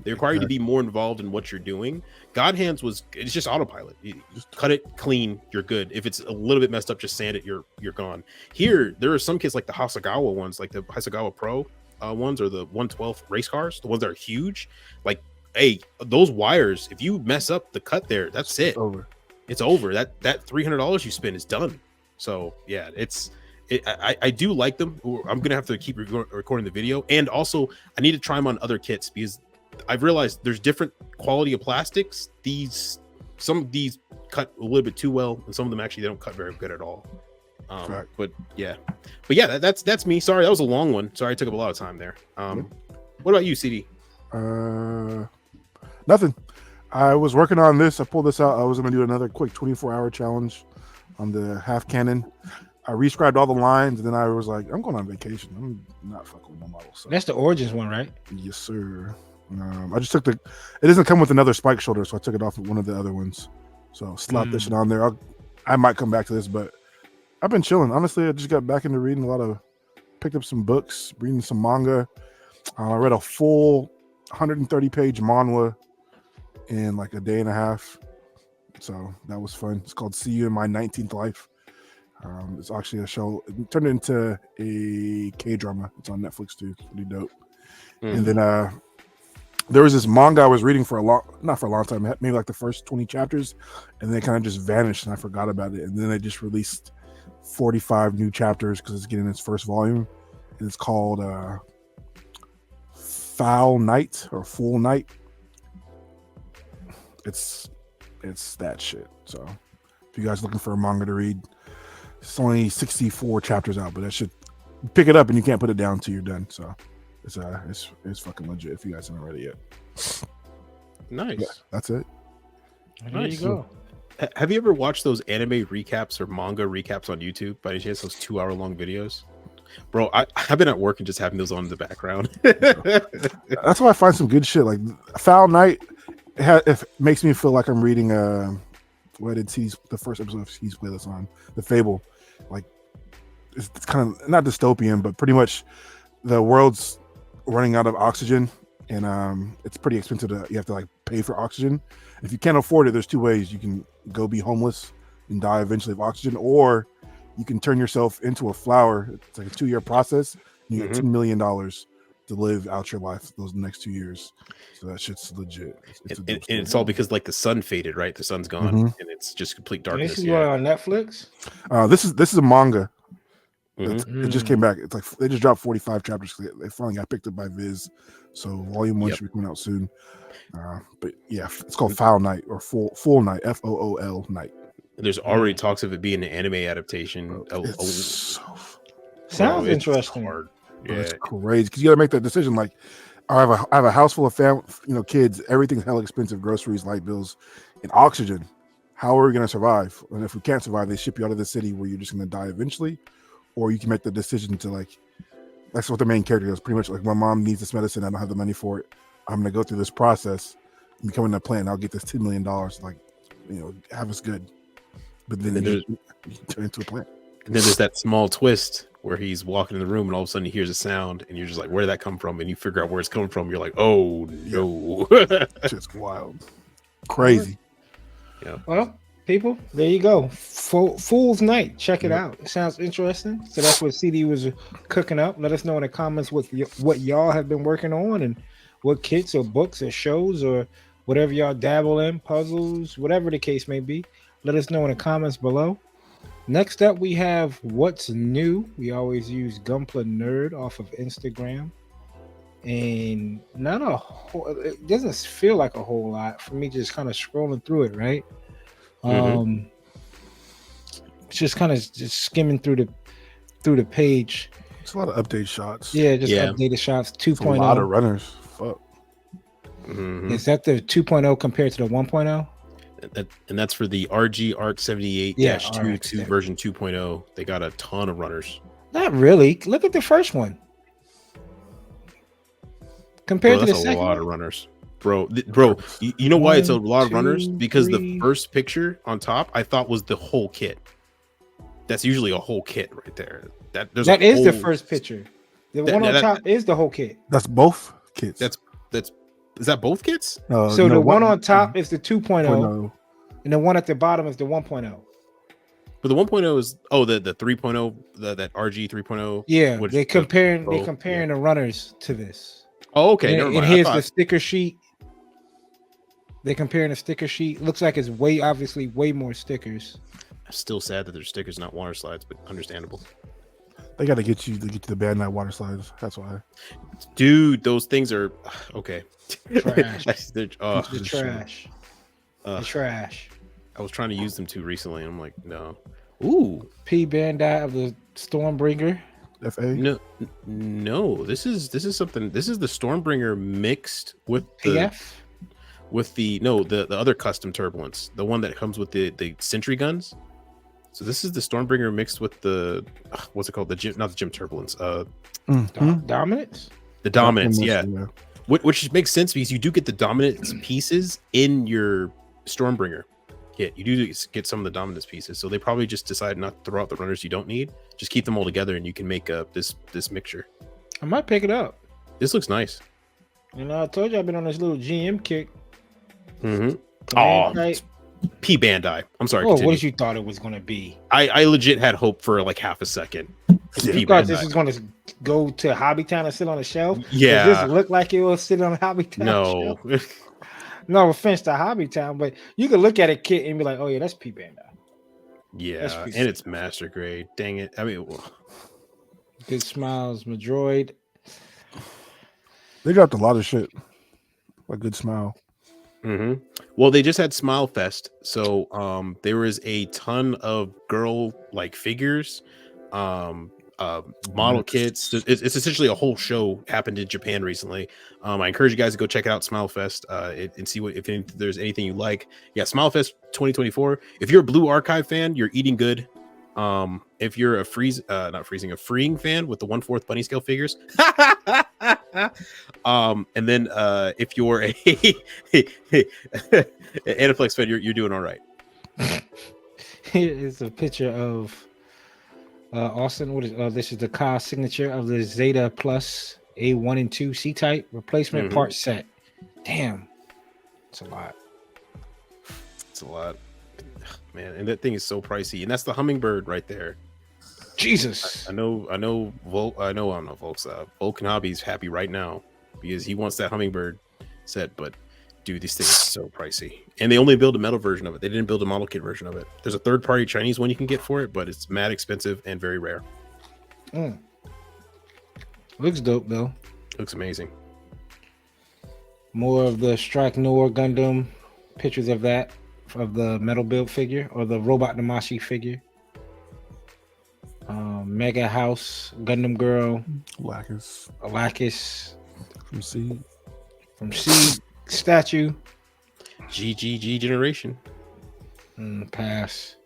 They require you to be more involved in what you're doing. God Hands it's just autopilot. You just cut it clean, you're good. If it's a little bit messed up, just sand it, you're gone. Here, there are some kits like the Hasegawa ones, like the Hasegawa Pro ones, or the 112 race cars, the ones that are huge. Like, hey, those wires, if you mess up the cut there, that's it. It's over. That $300 you spend is done. So yeah, I do like them. I'm gonna have to keep recording the video, and also I need to try them on other kits because I've realized there's different quality of plastics. Some of these cut a little bit too well, and some of them actually they don't cut very good at all. But yeah, that's me. Sorry, that was a long one. Sorry, I took up a lot of time there. What about you, CD? Nothing. I was working on this. I pulled this out. I was going to do another quick 24-hour challenge on the half cannon. I rescribed all the lines, and then I was like, I'm going on vacation. I'm not fucking with no model. So. That's the Origins one, right? Yes, sir. I just took it doesn't come with another spike shoulder, so I took it off of one of the other ones. So slap this shit on there. I might come back to this, but I've been chilling. Honestly, I just got back into reading picked up some books, reading some manga. I read a full 130-page manhwa in like a day and a half, so that was fun. It's called See You in My 19th Life. It's actually a show. It turned into a K-drama. It's on Netflix too. It's pretty dope. And then there was this manga I was reading not for a long time, maybe like the first 20 chapters, and then it kind of just vanished and I forgot about it. And then they just released 45 new chapters because it's getting its first volume, and it's called Foul Night or Full Night. It's that shit. So if you guys looking for a manga to read, it's only 64 chapters out, but that should pick it up and you can't put it down till you're done. So it's fucking legit if you guys haven't read it yet. Nice. Yeah, that's it. There you go. Have you ever watched those anime recaps or manga recaps on YouTube by any chance? Those 2-hour-long videos, bro. I've been at work and just having those on in the background. That's why I find some good shit. Like Foul Night, it makes me feel like I'm reading what did the first episode of C's playlist on the Fable. Like it's kind of not dystopian, but pretty much the world's running out of oxygen, and it's pretty expensive you have to like pay for oxygen. If you can't afford it, there's two ways. You can go be homeless and die eventually of oxygen, or you can turn yourself into a flower. It's like a 2-year process, and you get $10 million to live out your life those next 2 years. So that shit's legit. It's all because like the sun faded, right? The sun's gone, and it's just complete darkness. This is on Netflix. This is a manga. It just came back. It's like they just dropped 45 chapters. They finally got picked up by Viz, so volume 1 should be coming out soon. But yeah, it's called Foul Night or Full Night, FOOL Night. There's already talks of it being an anime adaptation. Sounds interesting. Hard. Yeah, it's crazy because you got to make that decision. Like, I have a house full of kids. Everything's hella expensive: groceries, light bills, and oxygen. How are we going to survive? And if we can't survive, they ship you out of the city where you're just going to die eventually. Or you can make the decision to like, that's what the main character does. Pretty much like, my mom needs this medicine. I don't have the money for it. I'm going to go through this process and become in a plan. I'll get this $10 million. Like, have us good. But then you turn into a plan. And then there's that small twist where he's walking in the room and all of a sudden he hears a sound and you're just like, where did that come from? And you figure out where it's coming from. You're like, oh no. Shit's wild. Crazy. Yeah. Well, people, there you go. Fool's Night. Check it out. It sounds interesting. So that's what CD was cooking up. Let us know in the comments what y'all have been working on and what kits or books or shows or whatever y'all dabble in, puzzles, whatever the case may be. Let us know in the comments below. Next up, we have What's New. We always use Gunpla Nerd off of Instagram. And it doesn't feel like a whole lot for me just kind of scrolling through it, right? Just kind of skimming through the page. It's a lot of update shots. Yeah, updated shots. 2.0. A lot of runners. Fuck. Is that the 2.0 compared to the 1.0? And that's for the RG Arc 78-2 version 2.0. They got a ton of runners. Not really. Look at the first one. Compared to the second, that's a lot of runners, bro. You know why it's a lot of runners? Because the first picture on top I thought was the whole kit. That's usually a whole kit right there. That is the first picture. The one on top is the whole kit. That's both kits. That's Is that both kits? So the one on top is the 2.0, and the one at the bottom is the 1.0. But the 1.0 is the 3.0, that RG 3.0. Yeah, which they're comparing yeah. the runners to this. Oh, okay. And, Never mind. and here's the sticker sheet. They're comparing the sticker sheet. Looks like it's obviously way more stickers. I'm still sad that there's stickers, not water slides, but understandable. They got to get you the Bandai water slides. That's why. Dude, those things are okay. Trash. They're trash. Trash. I was trying to use them too recently, and I'm like, no. Ooh, P-Bandai of the Stormbringer. FA. No. This is something. This is the Stormbringer mixed with PF. The other custom Turbulence, the one that comes with the Sentry guns. So this is the Stormbringer mixed with the what's it called? Not the Gym Turbulence. Dominance. The Dominance, yeah. Which makes sense because you do get the Dominance pieces in your Stormbringer kit. You do get some of the Dominance pieces, so they probably just decided not to throw out the runners you don't need. Just keep them all together, and you can make this mixture. I might pick it up. This looks nice. I told you I've been on this little GM kick. Mm-hmm. Oh, P-Bandai. I'm sorry. What did you thought it was going to be? I legit had hope for like half a second. You thought this was going to go to Hobbytown and sit on a shelf? Yeah. Does this look like it will sit on a Hobbytown? No. No offense to Hobbytown, but you can look at a kit and be like, oh yeah, that's P-Bandai. Yeah, and it's master grade. Dang it. I mean, Good Smiles, Madroid. They dropped a lot of shit. A Good Smile. Mm-hmm. Well, they just had Smile Fest, so there was a ton of girl like figures, model kits. It's essentially a whole show happened in Japan recently. I encourage you guys to go check out Smile Fest and see if there's anything you like. Yeah, Smile Fest 2024. If you're a Blue Archive fan, you're eating good. If you're a freeing fan with the 1/4 bunny scale figures, and then if you're a Aniplex fan, you're doing all right. Here is a picture of Austin. What is this? Is the car signature of the Zeta Plus A1 and 2 C-type replacement part set. Damn, it's a lot. It's a lot. Man, and that thing is so pricey, and that's the Hummingbird right there. Jesus, I know. Vulcan Hobby's happy right now because he wants that Hummingbird set. But dude, this thing is so pricey, and they only build a metal version of it. They didn't build a model kit version of it. There's a third-party Chinese one you can get for it, but it's mad expensive and very rare. Looks dope though. Looks amazing. More of the Strike Noir Gundam pictures of that. Of the metal build figure or the Robot Namashi figure. Mega House, Gundam Girl, Alakis from Seed statue. GGG generation. Pass.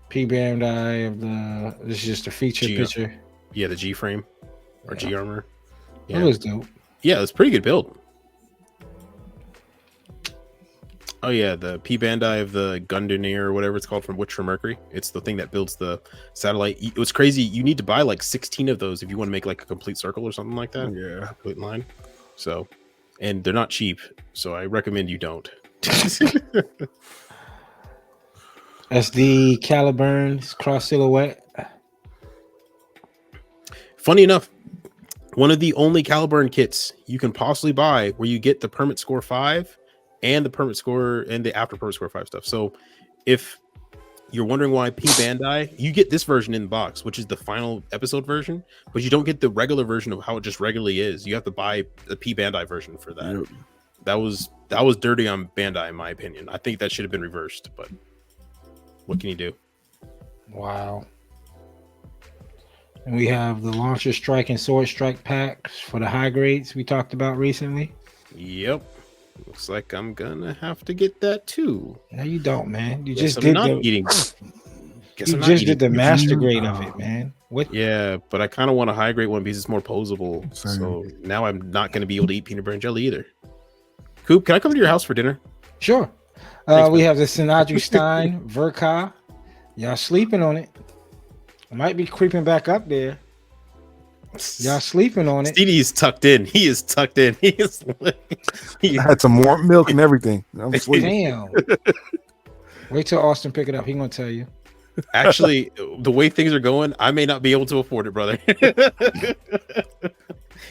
P-Bandai of the. This is just a feature picture. Yeah, the G frame or G armor. Yeah, that was dope. Yeah, it's pretty good build. Oh yeah, the P-Bandai of the Gundaneer or whatever it's called from Witch for Mercury. It's the thing that builds the satellite. It was crazy. You need to buy like 16 of those if you want to make like a complete circle or something like that. Yeah, complete line. So, and they're not cheap. So I recommend you don't. SD Caliburns cross silhouette. Funny enough, one of the only Caliburn kits you can possibly buy where you get the permit score 5. And the permit score and the after permit score 5 stuff. So if you're wondering why P-Bandai, you get this version in the box, which is the final episode version, but you don't get the regular version of how it just regularly is. You have to buy the P-Bandai version for that. Yep. That was dirty on Bandai, in my opinion. I think that should have been reversed, but what can you do? Wow. And we have the Launcher Strike and Sword Strike packs for the high grades we talked about recently. Yep. Looks like I'm gonna have to get that too. No, you don't, man. You Guess just I'm did not the eating. You just did the master grade of it, man. What? Yeah, but I kind of want a high grade one because it's more posable. So now I'm not going to be able to eat peanut butter and jelly either. Coop, can I come to your house for dinner? Sure. Thanks, we have the Sinadri Stein Verka. Y'all sleeping on it. It might be creeping back up there. Y'all sleeping on it. Stevie is tucked in. He is tucked in. He is. I had some warm milk and everything. I'm sleeping. Damn. Wait till Austin pick it up. He gonna tell you. Actually, the way things are going, I may not be able to afford it, brother.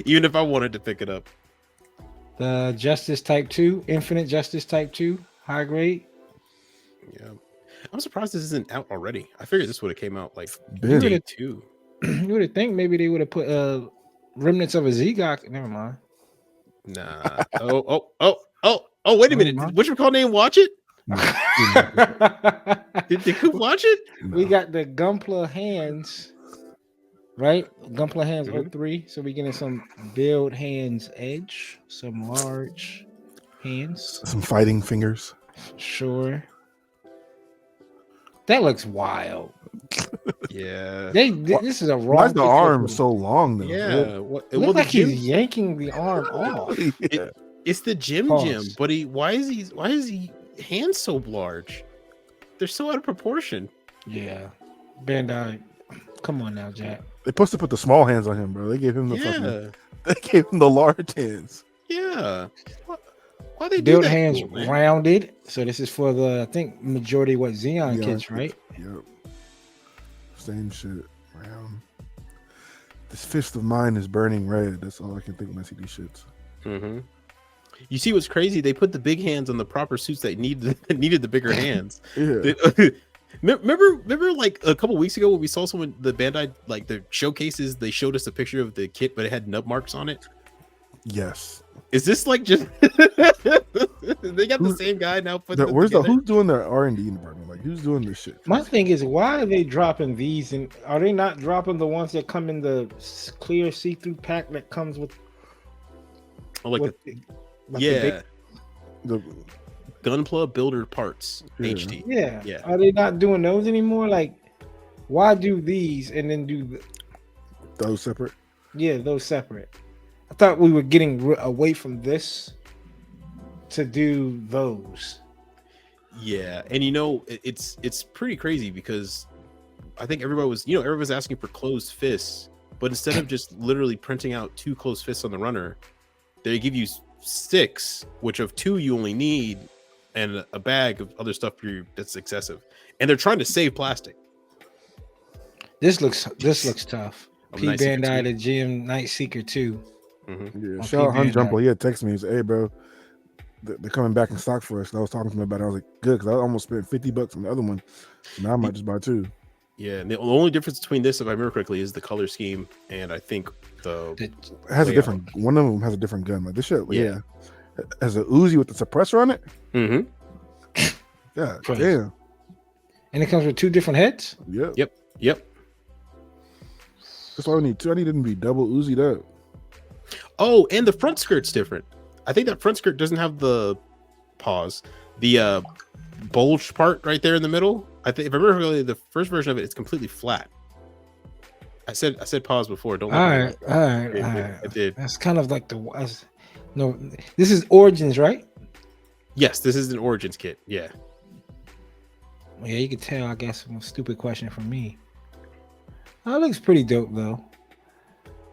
Even if I wanted to pick it up. The Justice Type 2, Infinite Justice Type 2, high grade. Yeah. I'm surprised this isn't out already. I figured this would have came out like Been. day 2. You would have think maybe they would have put remnants of a Zigok. Never mind. Nah. Oh, wait a minute. Did what's your call name watch it? Did Coop watch it? We got the Gunpla hands, right? Gunpla hands 03. So we're getting some build hands edge, some large hands. Some fighting fingers. Sure. That looks wild. Yeah. This is a raw. Why is the arm so long though? Yeah. It looks like he's yanking the arm off. Yeah. It's the Jim, Pause. but why is he hands so large? They're so out of proportion. Yeah. Bandai. Come on now, Jack. They're supposed to put the small hands on him, bro. They gave him the fucking. They gave him the large hands. Yeah. Why they do Build that? hands to him, rounded. So this is for the, I think, majority what Xeon kits, right? Yep. Same shit. Round. This fist of mine is burning red. That's all I can think when I see these shits. Mm-hmm. You see what's crazy? They put the big hands on the proper suits that needed the bigger hands. Yeah. Remember, like a couple weeks ago when we saw someone the Bandai like the showcases, they showed us a picture of the kit, but it had nub marks on it. Yes. Is this like just they got the same guy now? Who's doing the R&D department? Like who's doing this shit? My thing is, why are they dropping these? And are they not dropping the ones that come in the clear see-through pack that comes with? The The Gunpla builder parts Yeah. HD. Yeah. Are they not doing those anymore? Like, why do these and then do those separate? Yeah, those separate. I thought we were getting away from this to do those. Yeah, and it's pretty crazy because I think everybody's asking for closed fists, but instead of just literally printing out 2 closed fists on the runner, they give you 6, which of 2 you only need, and a bag of other stuff that's excessive. And they're trying to save plastic. This looks tough. P-Bandai, the GM Night Seeker 2. Yeah, shout out Hunt Jumper. He had texted me. He said, "Hey, bro, they're coming back in stock for us." And I was talking to him about it. I was like, "Good," because I almost spent $50 on the other one. Now I might just buy 2. Yeah, and the only difference between this, if I remember correctly, is the color scheme, and I think it has a different. One of them has a different gun. Like this shit. Yeah, has a Uzi with the suppressor on it. Mm-hmm. Yeah, Crazy. damn. And it comes with 2 different heads. Yep. That's why I need 2. I need them to be double Uzi'd up. Oh, and the front skirt's different. I think that front skirt doesn't have the bulge part right there in the middle. I think if I remember correctly, the first version of it's completely flat. I said pause before. Don't. All right. I did. That's kind of like no. This is Origins, right? Yes, this is an Origins kit. Yeah. Yeah, you can tell. I guess a stupid question from me. That looks pretty dope though.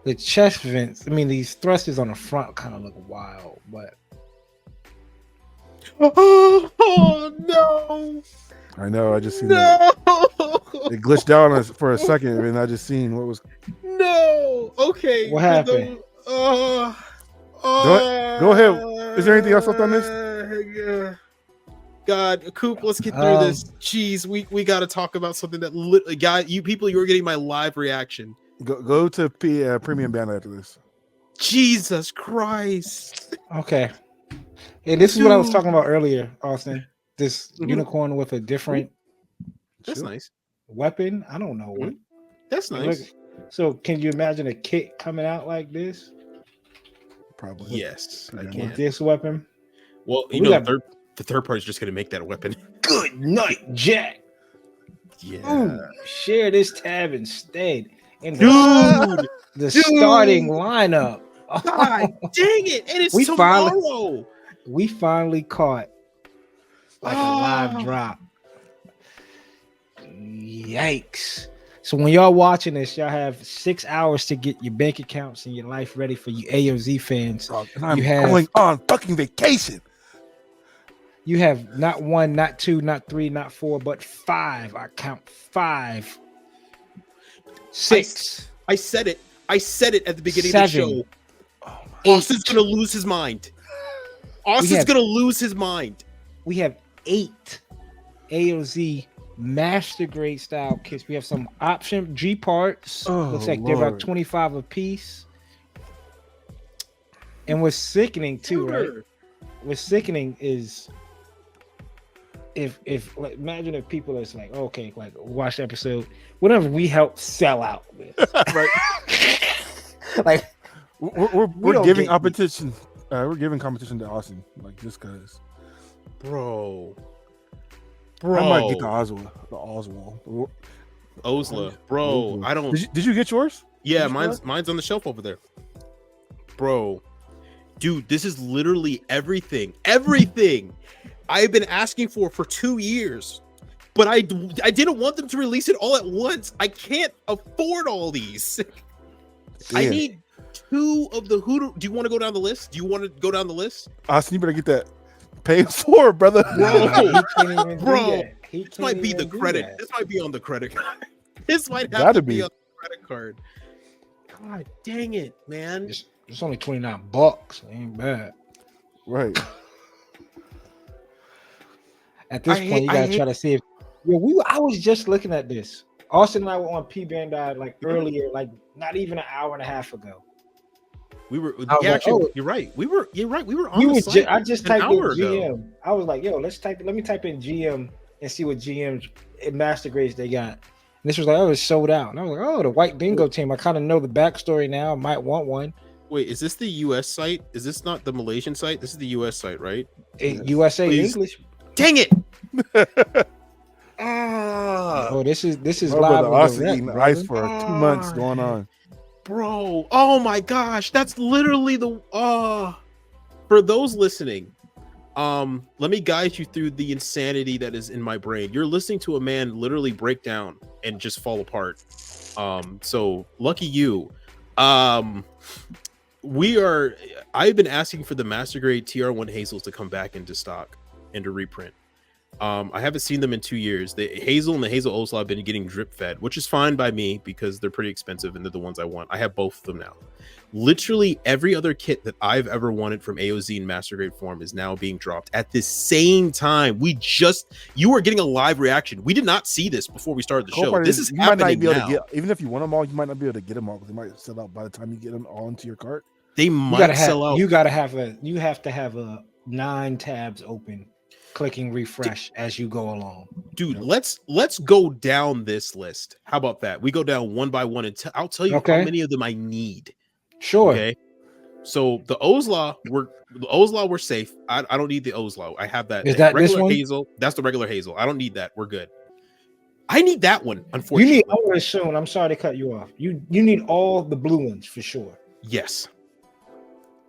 The chest vents. I mean, these thrusters on the front kind of look wild, but. Oh no! I know. I just seen that. It glitched out on us for a second, and I just seen what was. No. Okay. What happened? Go ahead. Is there anything else left on this? God, Coop, let's get through this. Jeez, we got to talk about something that literally, you were getting my live reaction. Go to Premium Bandai after this. Jesus Christ. Okay. And this is what I was talking about earlier, Austin. This unicorn with a different That's nice. weapon. I don't know what. That's nice. So can you imagine a kit coming out like this? Probably. Yes, I With can. this weapon? Well, We got- the third party's just going to make that weapon. Good night, Jack. Yeah. Ooh, share this tab instead. And Dude, the starting lineup. God dang it. And it's We tomorrow. We finally caught like a live drop. Yikes. So when y'all watching this, y'all have 6 hours to get your bank accounts and your life ready for you AOZ fans. And I'm You have- going on fucking vacation. You have not 1, not 2, not 3, not 4, but 5. I count 5. 6. I said it. I said it at the beginning 7. of the show. Oh Austin's gonna lose his mind. Austin's gonna lose his mind. We have 8 AOZ master grade style kits. We have some option G parts. Oh, Looks like they're about Lord. 25 a piece. And what's sickening too, right? What's sickening is if like, imagine if people is like, okay, like watch the episode, whatever we help sell out with. Right. Like we're don't giving get- competition. We're giving competition to Austin, like just cause. Bro. I might get the Oswald. Osla. Bro, I don't. Did you get yours? Yeah, Did you mine's on the shelf over there. Bro. Dude, this is literally everything. Everything I've been asking for 2 years. But I didn't want them to release it all at once. I can't afford all these. I Yeah. need 2 of the Do you want to go down the list? Do you want to go down the list? Austin, you better get that paid for, brother. Bro. he can't even do Bro, that. He This might be can't the even do credit. that. This might be on the credit card. This might have Gotta to be be. on the credit card. God dang it, man. It's only $29. Ain't bad. Right. At this I point, hate- you I gotta hate- try to see if I was just looking at this. Austin and I were on P-Bandai like earlier, like not even an hour and a half ago. We were I was yeah, like, actually, oh. you're right. You're right. We were on We the was site I just an typed in hour ago. GM. I was like, yo, let me type in GM and see what GM's master grades they got. And this was like, oh, it's sold out. And I was like, oh, the White Dingo team. I kind of know the backstory now. I might want one. Wait, is this the US site? Is this not the Malaysian site? This is the US site, right? USA Please. English. Dang it! Ah, Oh, this is My live brother on Austin direct, eating brother. ice for 2 months going on. bro. Oh my gosh, that's literally the for those listening. Let me guide you through the insanity that is in my brain. You're listening to a man literally break down and just fall apart. So lucky you. I've been asking for the master grade TR1 Hazels to come back into stock and to reprint. I haven't seen them in 2 years. The Hazel and the Hazel Osla have been getting drip fed, which is fine by me because they're pretty expensive and they're the ones I want. I have both of them now. Literally every other kit that I've ever wanted from AOZ in master grade form is now being dropped at the same time. You were getting a live reaction. We did not see this before we started the Cool show. part This is you might not happening be able now. to get, even if you want them all, you might not be able to get them all because they might sell out by the time you get them all into your cart. They You might sell out. You have to have a 9 tabs open, clicking refresh as you go along. Dude, let's go down this list. How about that? We go down one by one and I'll tell you Okay. how many of them I need. Sure. Okay. So the Osla were safe. I don't need the Osla. I have that. Is that this regular one? Hazel? That's the regular Hazel. I don't need that. We're good. I need that one, You unfortunately. need. I would assume. I'm sorry to cut you off. You need all the blue ones for sure. Yes.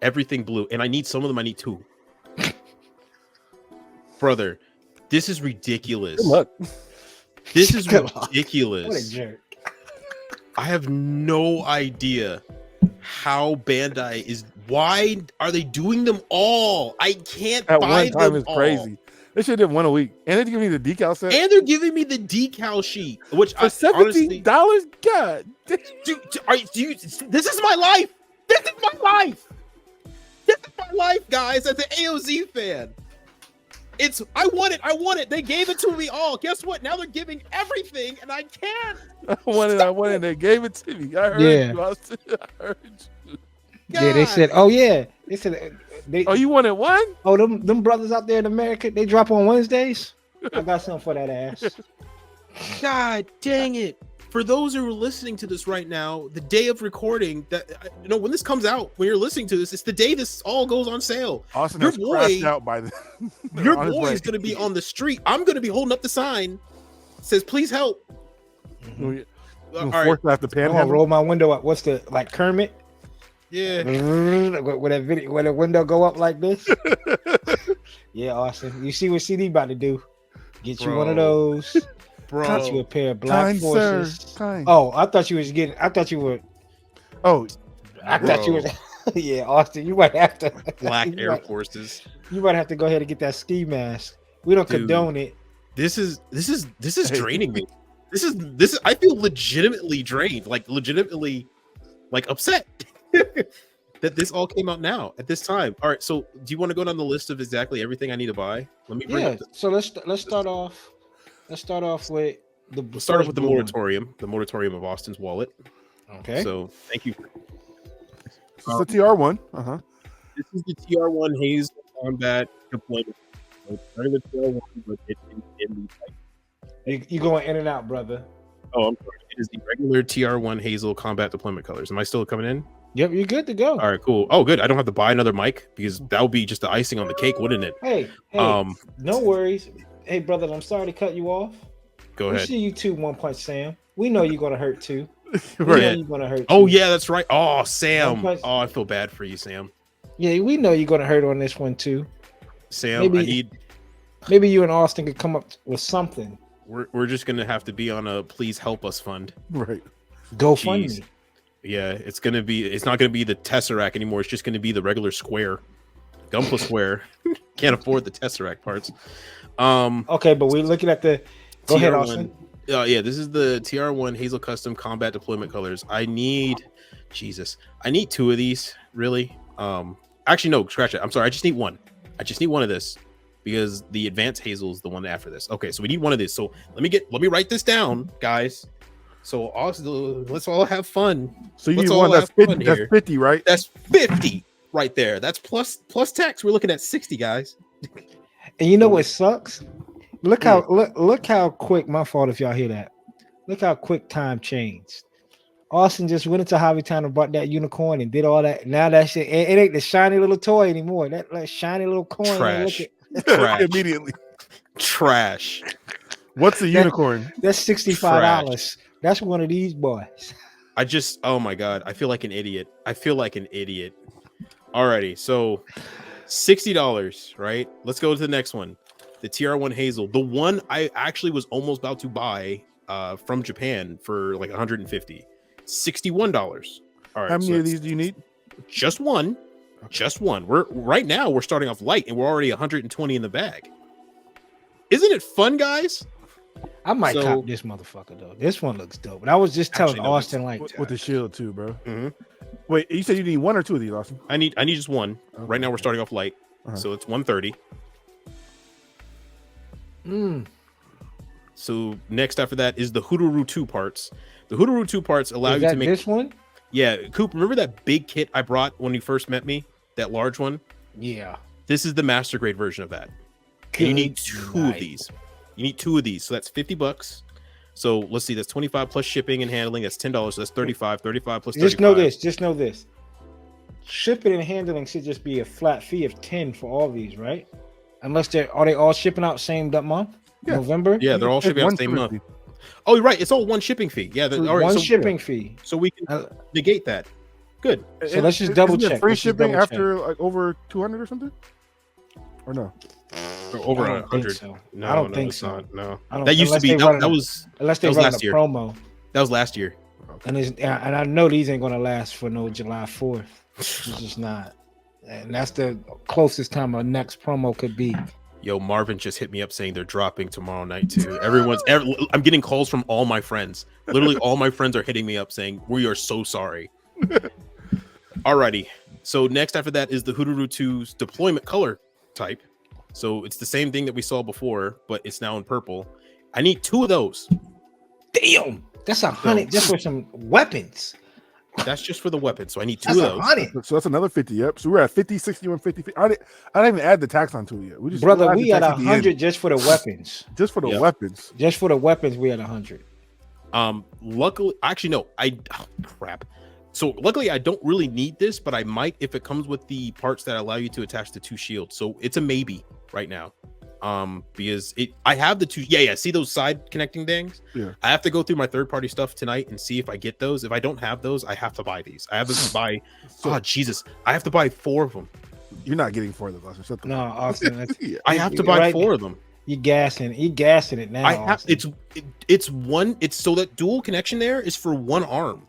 Everything blue. And I need some of them. I need 2. Brother, this is ridiculous. Good luck. This is Good luck. ridiculous. What a jerk. I have no idea how Bandai is. Why are they doing them all? I can't At buy one time them is all. crazy. They should have 1 a week, and they give me the decal set And they're giving me the decal sheet, which for I honestly, $17. God, this is my life. This is my life. This is my life, guys. As an AOZ fan, I want it. They gave it to me all. Guess what? Now they're giving everything, and I can't. I wanted. They gave it to me. I heard Yeah. you. Austin. I heard you. Yeah, they said. Oh yeah, they said. They. Oh, you wanted one? Oh, them brothers out there in America, they drop on Wednesdays. I got something for that ass. God dang it. For those who are listening to this right now, the day of recording, that when this comes out, when you're listening to this, it's the day this all goes on sale. Austin Your has boy- crashed out by the. Your boy is going to be on the street. I'm going to be holding up the sign. Says, please help. You All right. force out the I'm gonna panhandle. roll my window up. What's the like Kermit? Yeah. When that video, when the window go up like this. Yeah, Austin. You see what CD about to do? Get you one of Bro. those. Got you a pair of black Kind sir, forces. kind. Oh, I thought you was getting. I thought you were. Oh, I thought you was. Yeah, Austin, you might have to. Black you Air might- Forces. You might have to go ahead and get that ski mask. We don't Dude. condone it. This is draining me. This is I feel legitimately drained, like legitimately like upset that this all came out now at this time. All right, so do you want to go down the list of exactly everything I need to buy? Let me bring Yeah. up So let's start off. Let's start off with the. we'll start off with the first blue moratorium of Austin's wallet. one. Okay. So thank you. this is the TR1. Uh-huh. This is the TR1 Hazel Combat Deployment. So it's regular TR1, but it's in the You going in and out, brother. Oh, I'm sorry. It is the regular TR1 Hazel Combat Deployment colors. Am I still coming in? Yep, you're good to go. All right, cool. Oh, good. I don't have to buy another mic because that would be just the icing on the cake, wouldn't it? Hey, no worries. Hey, brother, I'm sorry to cut you off. Go We ahead. see you too, One Punch Sam. We know you're gonna hurt too. We Right. know you're gonna hurt. Oh, too. yeah, that's right. Oh, Sam. One punch- Oh, I feel bad for you, Sam. Yeah, we know you're gonna hurt on this one too. Sam, Maybe- Maybe you and Austin could come up with something. we're just gonna have to be on a please help us fund. Right. Go fund Jeez. me. Yeah, it's not gonna be the Tesseract anymore. It's just gonna be the regular square. Gunpla square. Can't afford the Tesseract parts. Okay, but we're looking at the. Go ahead, TR1 Austin. Yeah, this is the TR1 Hazel Custom Combat Deployment colors. I need two of these, really. Actually, no, scratch it. I'm sorry. I just need one. I just need one of this because the Advanced Hazel is the one after this. Okay, so we need one of these. So let me write this down, guys. So also, let's all have fun. So you Let's need all one that's have 50, fun that's here. 50, right? That's 50 right there. That's plus tax. We're looking at 60, guys. And you know what sucks? Look how quick. My fault if y'all hear that. Look how quick time changed. Austin just went into Hobby Town and bought that unicorn and did all that. Now that shit, it ain't the shiny little toy anymore. That shiny little coin. Trash. Look Trash. Immediately. Trash. What's a unicorn? that's $65. That's one of these boys. Oh my god, I feel like an idiot. Alrighty, so $60, right? Let's go to the next one. The TR1 Hazel, the one I actually was almost about to buy from Japan for like $150. $61. All right. How many of these do you need? Just one. Just one. We're starting off light and we're already 120 in the bag. Isn't it fun, guys? I might So- cop this motherfucker though. This one looks dope. And I was just telling Actually, no, Austin like With the shield too, bro. Mhm. Wait, you said you need one or two of these, Austin? I need just one. Okay. Right now we're starting off light. Uh-huh. So it's 130. So next after that is the Hootaroo 2 parts. The Hootaroo 2 parts allow is you to that make this one? Yeah, Coop, remember that big kit I brought when you first met me? That large one? Yeah. This is the master grade version of that. And you need Good two night. of these. You need two of these. So that's $50. So let's see, that's 25 plus shipping and handling. That's $10. So that's 35. 35 plus 35. Just know this. Shipping and handling should just be a flat fee of 10 for all these, right? Unless are they all shipping out same month? Yeah. November? Yeah, they're all It's shipping out the same month. Oh, you're right. It's all one shipping fee. Yeah. All right. One So, shipping fee. so we can Uh, negate that. Good. So let's just double Isn't it check. Free Let's just shipping double check. after like over 200 or something? Or no? Over I don't think 100. so. No, I don't no, think it's so. not. No. I don't- That used to unless be they that, run that a- was Unless they was run last a year. promo. that was last year. And I know these ain't gonna last for no July 4th. It's just not. And that's the closest time our next promo could be. Yo, Marvin just hit me up saying they're dropping tomorrow night too. I'm getting calls from all my friends. Literally, all my friends are hitting me up saying we are so sorry. Alrighty. So next after that is the Hootaroo 2's deployment color type. So it's the same thing that we saw before, but it's now in purple. I need two of those. Damn, that's $100 just for some weapons. That's just for the weapon. So I need two That's of those. $100. So that's another 50. Yep. So we're at 50, 61, 50. I didn't even add the tax onto it yet. We just Brother, add we the at tax at the end. 100 just for the weapons. Just for the Yep. weapons. Just for the weapons, we at 100. Luckily, actually, no, crap. So luckily, I don't really need this, but I might if it comes with the parts that allow you to attach the two shields. So it's a maybe right now. Because I have the two. Yeah. See those side connecting things? Yeah. I have to go through my third-party stuff tonight and see if I get those. If I don't have those, I have to buy these. I have to buy. So- Oh Jesus! I have to buy 4 of them. You're not getting 4 of those. Austin. Shut the No, Austin, yeah. I have to You're buy right. 4 of them. You gassing it now. I have Austin. it's one. It's so that dual connection there is for one arm.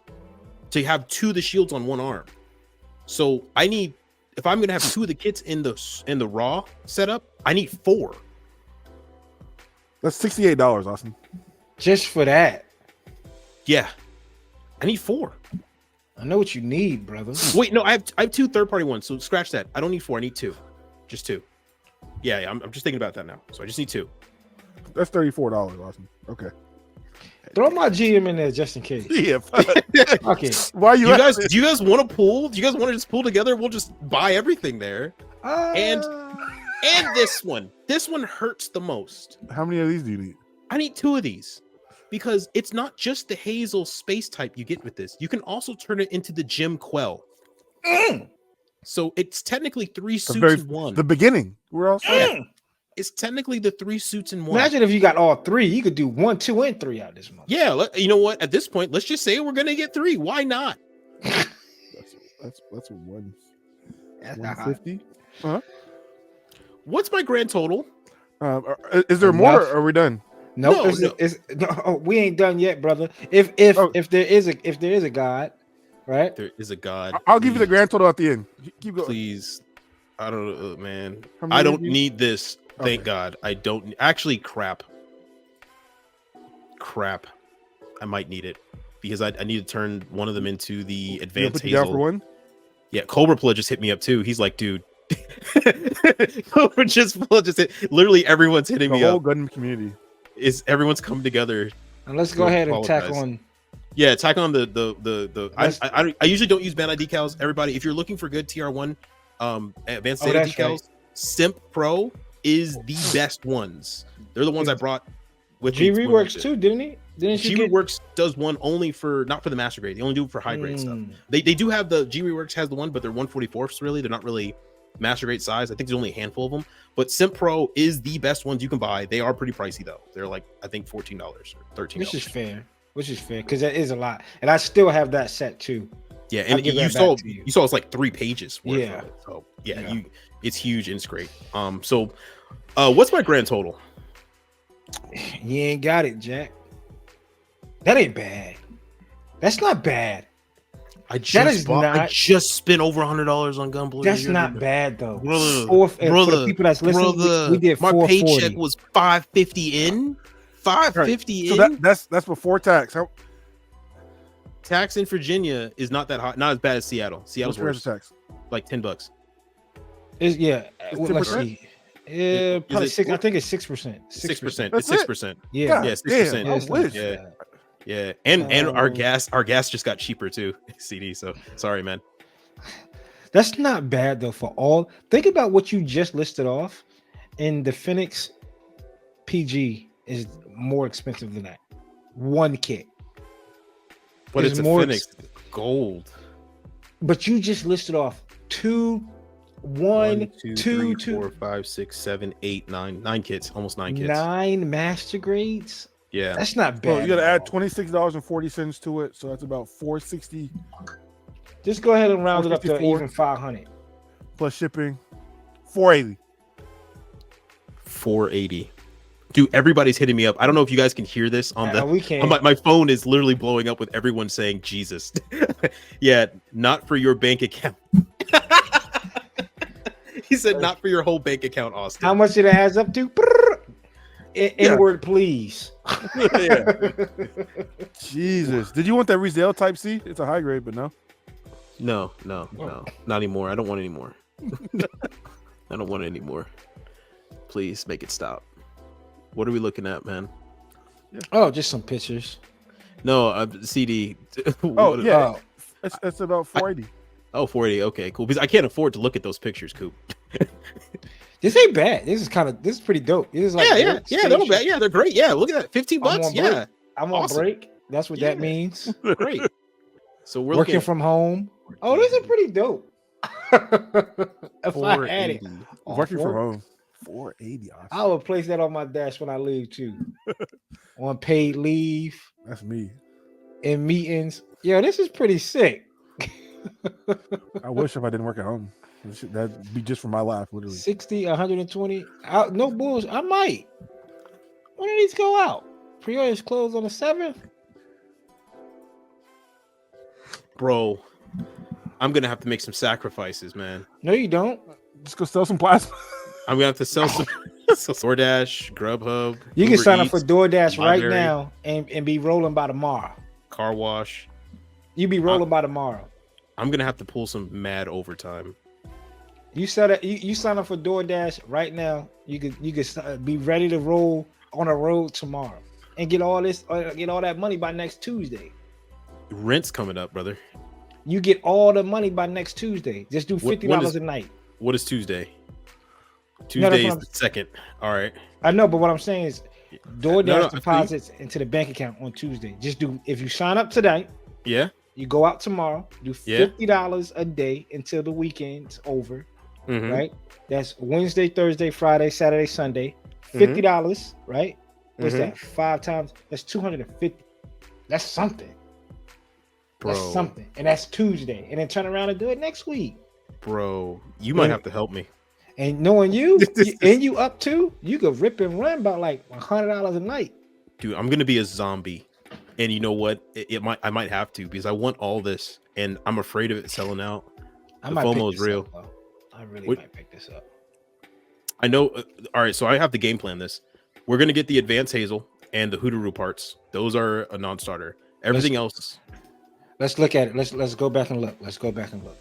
To have two of the shields on one arm. So I need, if I'm gonna have two of the kits in the raw setup, I need 4. That's $68, Austin. Just for that. Yeah, I need 4. I know what you need, brother. Wait, no, I have 2 third-party ones. So scratch that. I don't need 4. I need 2. Just 2. Yeah, I'm just thinking about that now. So I just need 2. That's $34, Austin. Okay. Throw my GM in there just in case. Yeah. Okay. Why are Do you you guys want to pool? Do you guys want to just pool together? We'll just buy everything there. And this one hurts the most. How many of these do you need? I need 2 of these because it's not just the Hazel space type you get with this. You can also turn it into the Jim Quell. So it's technically 3 suits in one. The beginning. We're all It's technically the 3 suits in one. Imagine if you got all 3. You could do 1, 2, and 3 out this month. Yeah, you know what? At this point, let's just say we're gonna get 3. Why not? That's 150. What's my grand total? Is there more? Or are we done? Nope, No. no, we ain't done yet, brother. If there is a God, right? There is a God. I'll give you the grand total at the end. Keep going. Please. I don't know, man. How many I don't of you? need this. Thank Okay. God. I don't actually crap. I might need it because I need to turn one of them into the You gonna advanced put you down Hazel. for one? Yeah, Cobra Plug just hit me up too. He's like, dude. Cobra just hit. Literally everyone's hitting The me whole up. Gundam community. Everyone's coming together. And let's go Well, ahead and tack apologize. on. Yeah, attack on the Let's- I usually don't use Bandai decals. Everybody, if you're looking for good TR1 advanced data that's decals, right. Simp Pro is the best ones. They're the ones I brought with G me. Reworks too, didn't he? Didn't G you get? Reworks does one only for not for the master grade. They only do it for high grade stuff. They do have the G Reworks has the one, but they're 1/44ths really. They're not really master grade size. I think there's only a handful of them. But Simp Pro is the best ones you can buy. They are pretty pricey though. They're like I think $14 or $13. Which is fair because that is a lot, and I still have that set too. Yeah, I'll and give you that saw back to you. it's like 3 pages worth Yeah. of it. So yeah, Yeah. it's huge and it's great. So what's my grand total? You ain't got it, Jack. That ain't bad. That's not bad. I is not- just spent over $100 on Gunpla. That's not bad though. Brother, For the people that's listening, we did my 440. paycheck was $550 in. $550 So in. that's before tax. How Tax in Virginia is not that high, not as bad as Seattle. Seattle's what's your worse. tax? Like $10. It's, yeah. It's Well, let's 10%? see. Yeah, probably it- 6. I think it's 6%. 6%. That's It's it? 6%. Yeah. God Yeah, damn, 6%. I it's not wish. bad. Yeah, and our Um, gas just got cheaper too. CD, so sorry, man. That's not bad though. For all, think about what you just listed off, and the Phoenix PG is more expensive than that. One kit, But It's it's a more Phoenix gold. but you just listed off 2, 1, 2, 3, 2, 4, 5, 6, 7, 8, 9 kits, almost 9 kits. 9 master grades. Yeah, That's not bad. Well, you got to at add all. $26.40 to it, so that's about $4.60 Just go ahead and round it up to 454. even 500. plus shipping. $4.80. 480. Dude, everybody's hitting me up. I don't know if you guys can hear this on the. We can't. My phone is literally blowing up with everyone saying Jesus. Yeah, not for your bank account. He said not for your whole bank account, Austin. How much it adds up to? Inward, please. Yeah. Jesus. Did you want that Riesdale Type C? It's a high grade, but no. No, not anymore. I don't want any more. I don't want any more. Please make it stop. What are we looking at, man? Oh, just some pictures. No, CD. Oh, What- yeah. It's about 480. Oh, 480. Okay, cool. Because I can't afford to look at those pictures, Coop. This ain't bad. This is pretty dope. This is like Yeah. They're not bad. Yeah, they're great. Yeah, look at that. 15 I'm bucks. on Yeah, I'm on Awesome. break. That's what that Yeah. means. great. So we're Working looking from home. Oh, this is pretty dope. If I had it, 480. Working from home. 480. I would place that on my dash when I leave too. On paid leave, That's me. in meetings. Yo, this is pretty sick. I wish if I didn't work at home. That'd be just for my laugh, literally. 60, 120. No bulls. I might. When do these go out? Pre-orders closed on the 7th. Bro, I'm gonna have to make some sacrifices, man. No, you don't. Just go sell some plasma. I'm gonna have to sell some DoorDash, Grubhub. You can Uber sign up Eats, for DoorDash right Library, now and be rolling by tomorrow. Car wash. You be rolling by tomorrow. I'm gonna have to pull some mad overtime. You said it. You sign up for DoorDash right now. You could be ready to roll on a road tomorrow and get all that money by next Tuesday. Rent's coming up, brother. You get all the money by next Tuesday. Just do $50 a night. What is Tuesday? No, Tuesday is the 2nd. All right. I know, but what I'm saying is DoorDash No, deposits into the bank account on Tuesday. Just do, if you sign up today, Yeah. you go out tomorrow, do $50 a day until the weekend's over, Mhm. right? That's Wednesday, Thursday, Friday, Saturday, Sunday. $50, right? What's that? 5 times? That's 250. That's something. Bro. That's something. And that's Tuesday. And then turn around and do it next week. Bro, you might have to help me. And knowing you, and you up too, you could rip and run about like $100 a night. Dude, I'm gonna be a zombie. And you know what? I might have to, because I want all this and I'm afraid of it selling out. I The might FOMO pick is real. this up, I really What- might pick this up. I know. All right, so I have to game plan this. We're gonna get the advanced hazel and the hoodaroo parts. Those are a non-starter. Everything else. Let's look at it. Let's go back and look. Let's go back and look.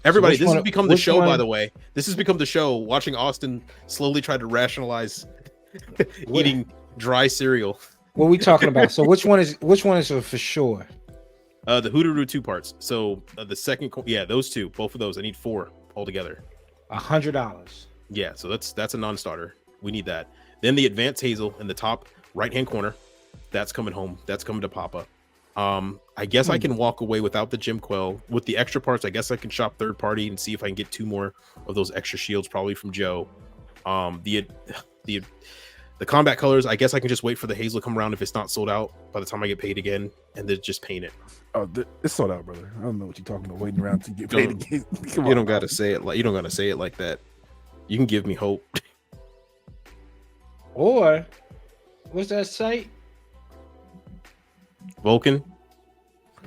Everybody, which this one- has become the which show, by one- the way. This has become the show. Watching Austin slowly try to rationalize eating dry cereal. What are we talking about? So which one is for sure? The hoodaroo 2 parts. So the second, those two, both of those. I need 4 altogether. $100. Yeah, so that's a non-starter. We need that. Then the advanced hazel in the top right-hand corner. That's coming home. That's coming to Papa. I guess I can walk away without the Jim Quell. With the extra parts, I guess I can shop third party and see if I can get 2 more of those extra shields, probably from Joe. The combat colors, I guess I can just wait for the hazel to come around if it's not sold out by the time I get paid again, and then just paint it. Oh, it's sold out, brother. I don't know what you're talking about. Waiting around to get paid again. You don't gotta say it like that. You can give me hope. Or what's that site? Vulcan,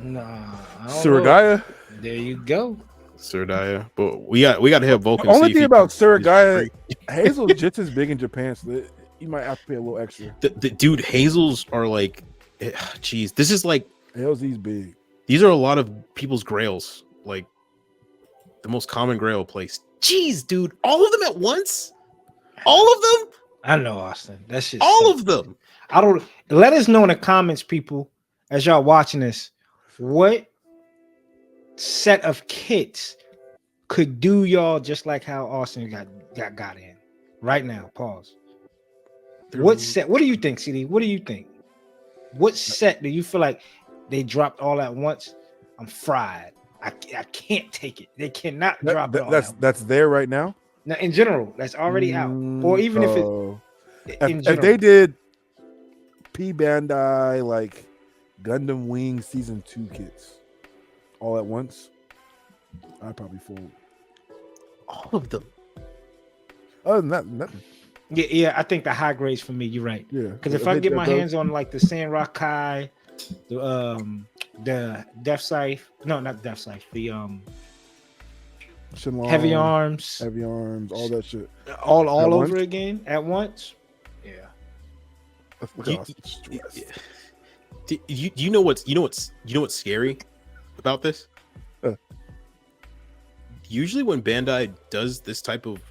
Nah, I don't know. Suragaya. There you go. Surdaya, but we got to have Vulcan. Only see if thing he about can- Suragaya, Hazel just as big in Japan, so that you might have to pay a little extra. the dude, hazels are like, geez, this is like, LZ's big. these are a lot of people's grails, like the most common grail place. Jeez, dude, all of them at once, all of them, I know, Austin. That's just all of them. I don't. Let us know in the comments, people, as y'all watching this, what set of kits could do y'all just like how Austin got in right now. Pause. What set? What do you think, CD? What do you think? What set do you feel like they dropped all at once? I'm fried. I can't take it. They cannot drop it all. That's there right now. Now, in general, that's already out. Or even if if they did P-Bandai like Gundam Wing Season 2 kits all at once, I'd probably fold. All of them. Other than that, nothing. Yeah, I think the high grades for me. You're right. Yeah, Because if I get my hands on like the Sandrock Kai, the Death Scythe, no, not Death Scythe, the Shenlong, Heavy Arms, all that shit, all At over once? again at once. Yeah. Look You- how stressed. Do you know what's scary about this? Usually when Bandai does this type of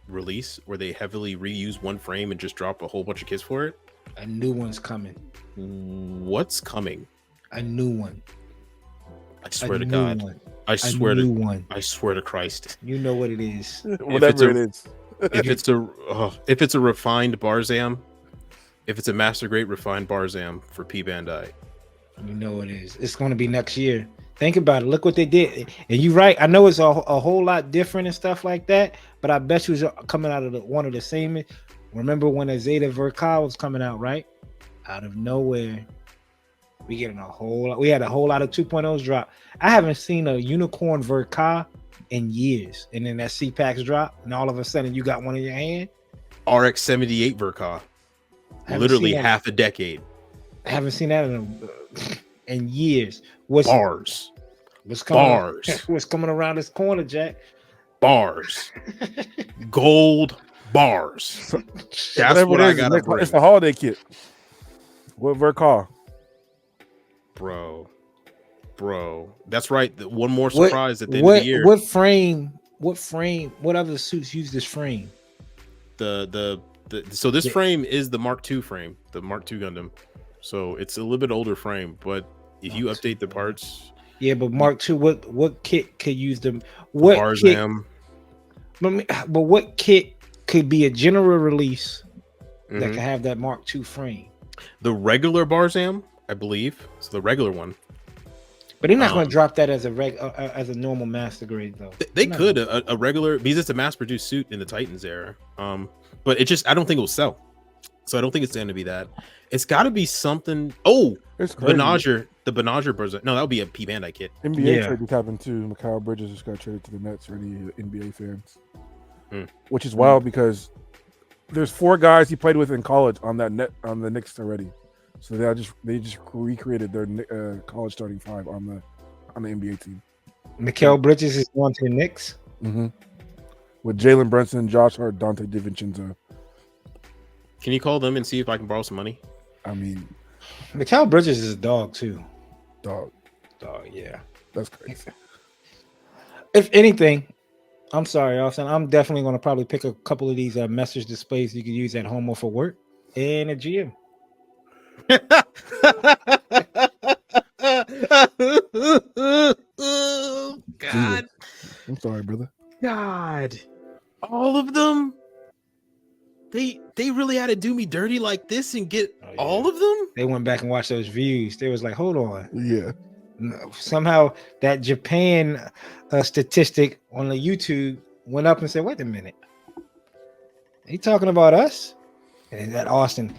release where they heavily reuse one frame and just drop a whole bunch of kits for it, A new one's coming. what's coming? A new one. I swear A to new God. one. I swear new to one. I swear to Christ. You know what it is. Whatever it is. If it's a refined Barzam, if it's a master grade refined Barzam for P-Bandai, You know it is. It's going to be next year. Think about it. Look what they did. And you're right. I know it's a whole lot different and stuff like that, but I bet you it's coming out of one of the same. Remember when a Zeta Verka was coming out, right? Out of nowhere. We had a whole lot of 2.0s drop. I haven't seen a unicorn Verka in years. And then that C-Packs drop, and all of a sudden you got one in your hand. RX-78 Verka. Haven't Literally seen that. half a decade. I haven't seen that in years. What's coming? Bars. What's coming around this corner, Jack? Bars. Gold bars. That's what I got to bring. It's the holiday kit. What Verka? Bro. That's right. One more surprise at the end of the year. What frame? What other suits use this frame? So this frame is the Mark II frame, the Mark II Gundam. So it's a little bit older frame, but if you update the parts, yeah. But Mark II, what kit could use them? What Barzam? But what kit could be a general release that could have that Mark II frame? The regular Barzam, I believe. So the regular one. But they're not going to drop that as a normal master grade though. They could a regular, because it's a mass-produced suit in the Titans era. But I don't think it will sell. So I don't think it's going to be that. It's got to be something. Oh, it's crazy. The Benager Barzam. No, that would be a P-Bandai kit. NBA trade just happened too. Mikal Bridges just got traded to the Nets for the NBA fans, which is wild because there's 4 guys he played with in college on the Knicks already. So they just recreated their college starting 5 on the NBA team. Mikal Bridges is going to the Knicks. With Jalen Brunson, Josh Hart, Dante DiVincenzo. Can you call them and see if I can borrow some money? I mean, Mikal Bridges is a dog too. Dog, yeah. That's crazy. If anything, I'm sorry, Austin. I'm definitely going to probably pick a couple of these message displays you can use at home or for work and a gym. God. I'm sorry, brother. God. All of them? They really had to do me dirty like this and get all of them? They went back and watched those views. They was like, hold on. Yeah. No, somehow that Japan statistic on the YouTube went up and said, wait a minute. Are you talking about us? And that Austin.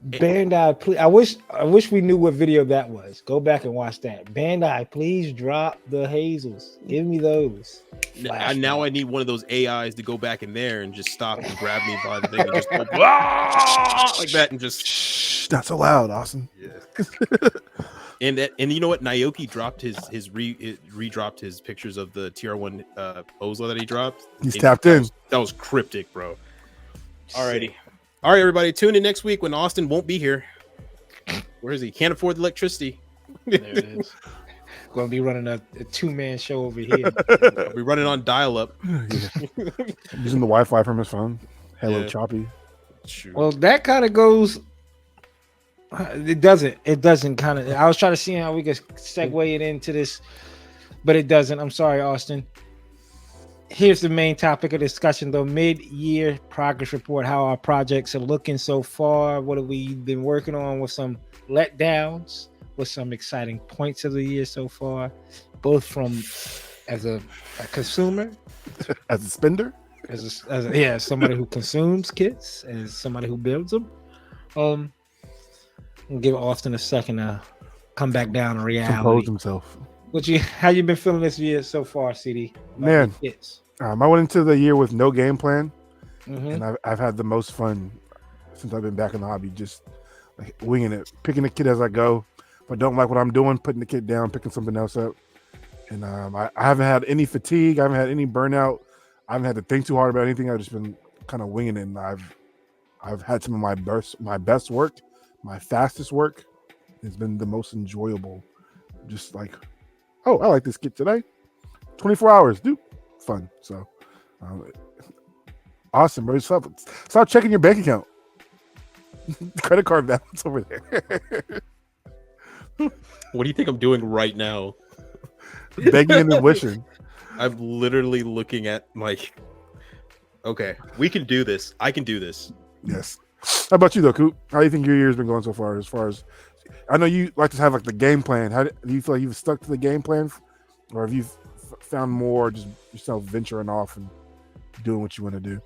Bandai, please. I wish we knew what video that was. Go back and watch that. Bandai, please drop the hazels. Give me those. Now I need one of those AIs to go back in there and just stop and grab me by the thing and just go, like that and just. Shh, not so loud, Austin. Yeah. and you know what? Naoki dropped re-dropped his pictures of the TR1 Ozla that he dropped. He's tapped in. That was cryptic, bro. Alrighty. All right, everybody, tune in next week when Austin won't be here. Where is he? Can't afford the electricity. There it is. Going to be running a 2-man show over here. We're running on dial-up. Using the Wi-Fi from his phone. Hello, choppy. True. Well, that kind of goes. It doesn't kind of. I was trying to see how we could segue it into this, but it doesn't. I'm sorry, Austin. Here's the main topic of discussion, though. Mid-year progress report, how our projects are looking so far. What have we been working on with some letdowns, with some exciting points of the year so far, both from as a consumer, as a spender, as somebody who consumes kits, as somebody who builds them. I'll give Austin a second to come back down to reality. Compose himself. How you been feeling this year so far, CD? Man, I went into the year with no game plan, and I've had the most fun since I've been back in the hobby, just like winging it, picking the kit as I go. If I don't like what I'm doing, putting the kit down, picking something else up. And I haven't had any fatigue. I haven't had any burnout. I haven't had to think too hard about anything. I've just been kind of winging it. And I've had some of my best work, my fastest work. It's been the most enjoyable. Just like, oh, I like this kit today. 24 hours, dude. Fun. So awesome, bro. Stop checking your bank account. Credit card balance over there. What do you think I'm doing right now? Begging and wishing. I'm literally looking at okay, we can do this. I can do this. Yes. How about you though, Coop? How do you think your year's been going so far? As far as I know, you like to have like the game plan. How do you feel like you've stuck to the game plan, or have you found more just yourself venturing off and doing what you want to do?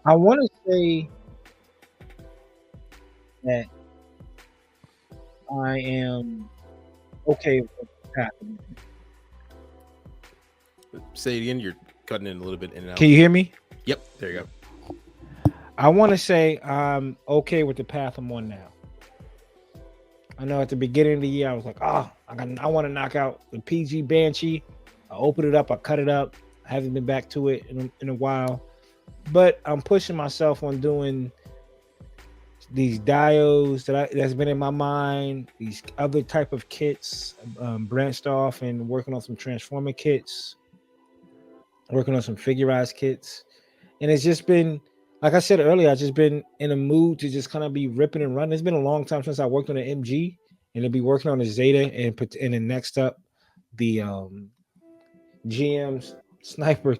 I want to say that I am okay with the path. Say it again. You're cutting in a little bit in and out. Can you hear me? Yep. There you go. I want to say I'm okay with the path I'm on now. I know at the beginning of the year I was like, I want to knock out the PG Banshee. I opened it up, I cut it up. I haven't been back to it in a while, but I'm pushing myself on doing these diodes that's been in my mind. These other type of kits, branched off and working on some transformer kits, working on some figurized kits, and it's just been. Like I said earlier, I've just been in a mood to just kind of be ripping and running. It's been a long time since I worked on an MG, and to be working on a Zeta, and then next up, the GM's Sniper.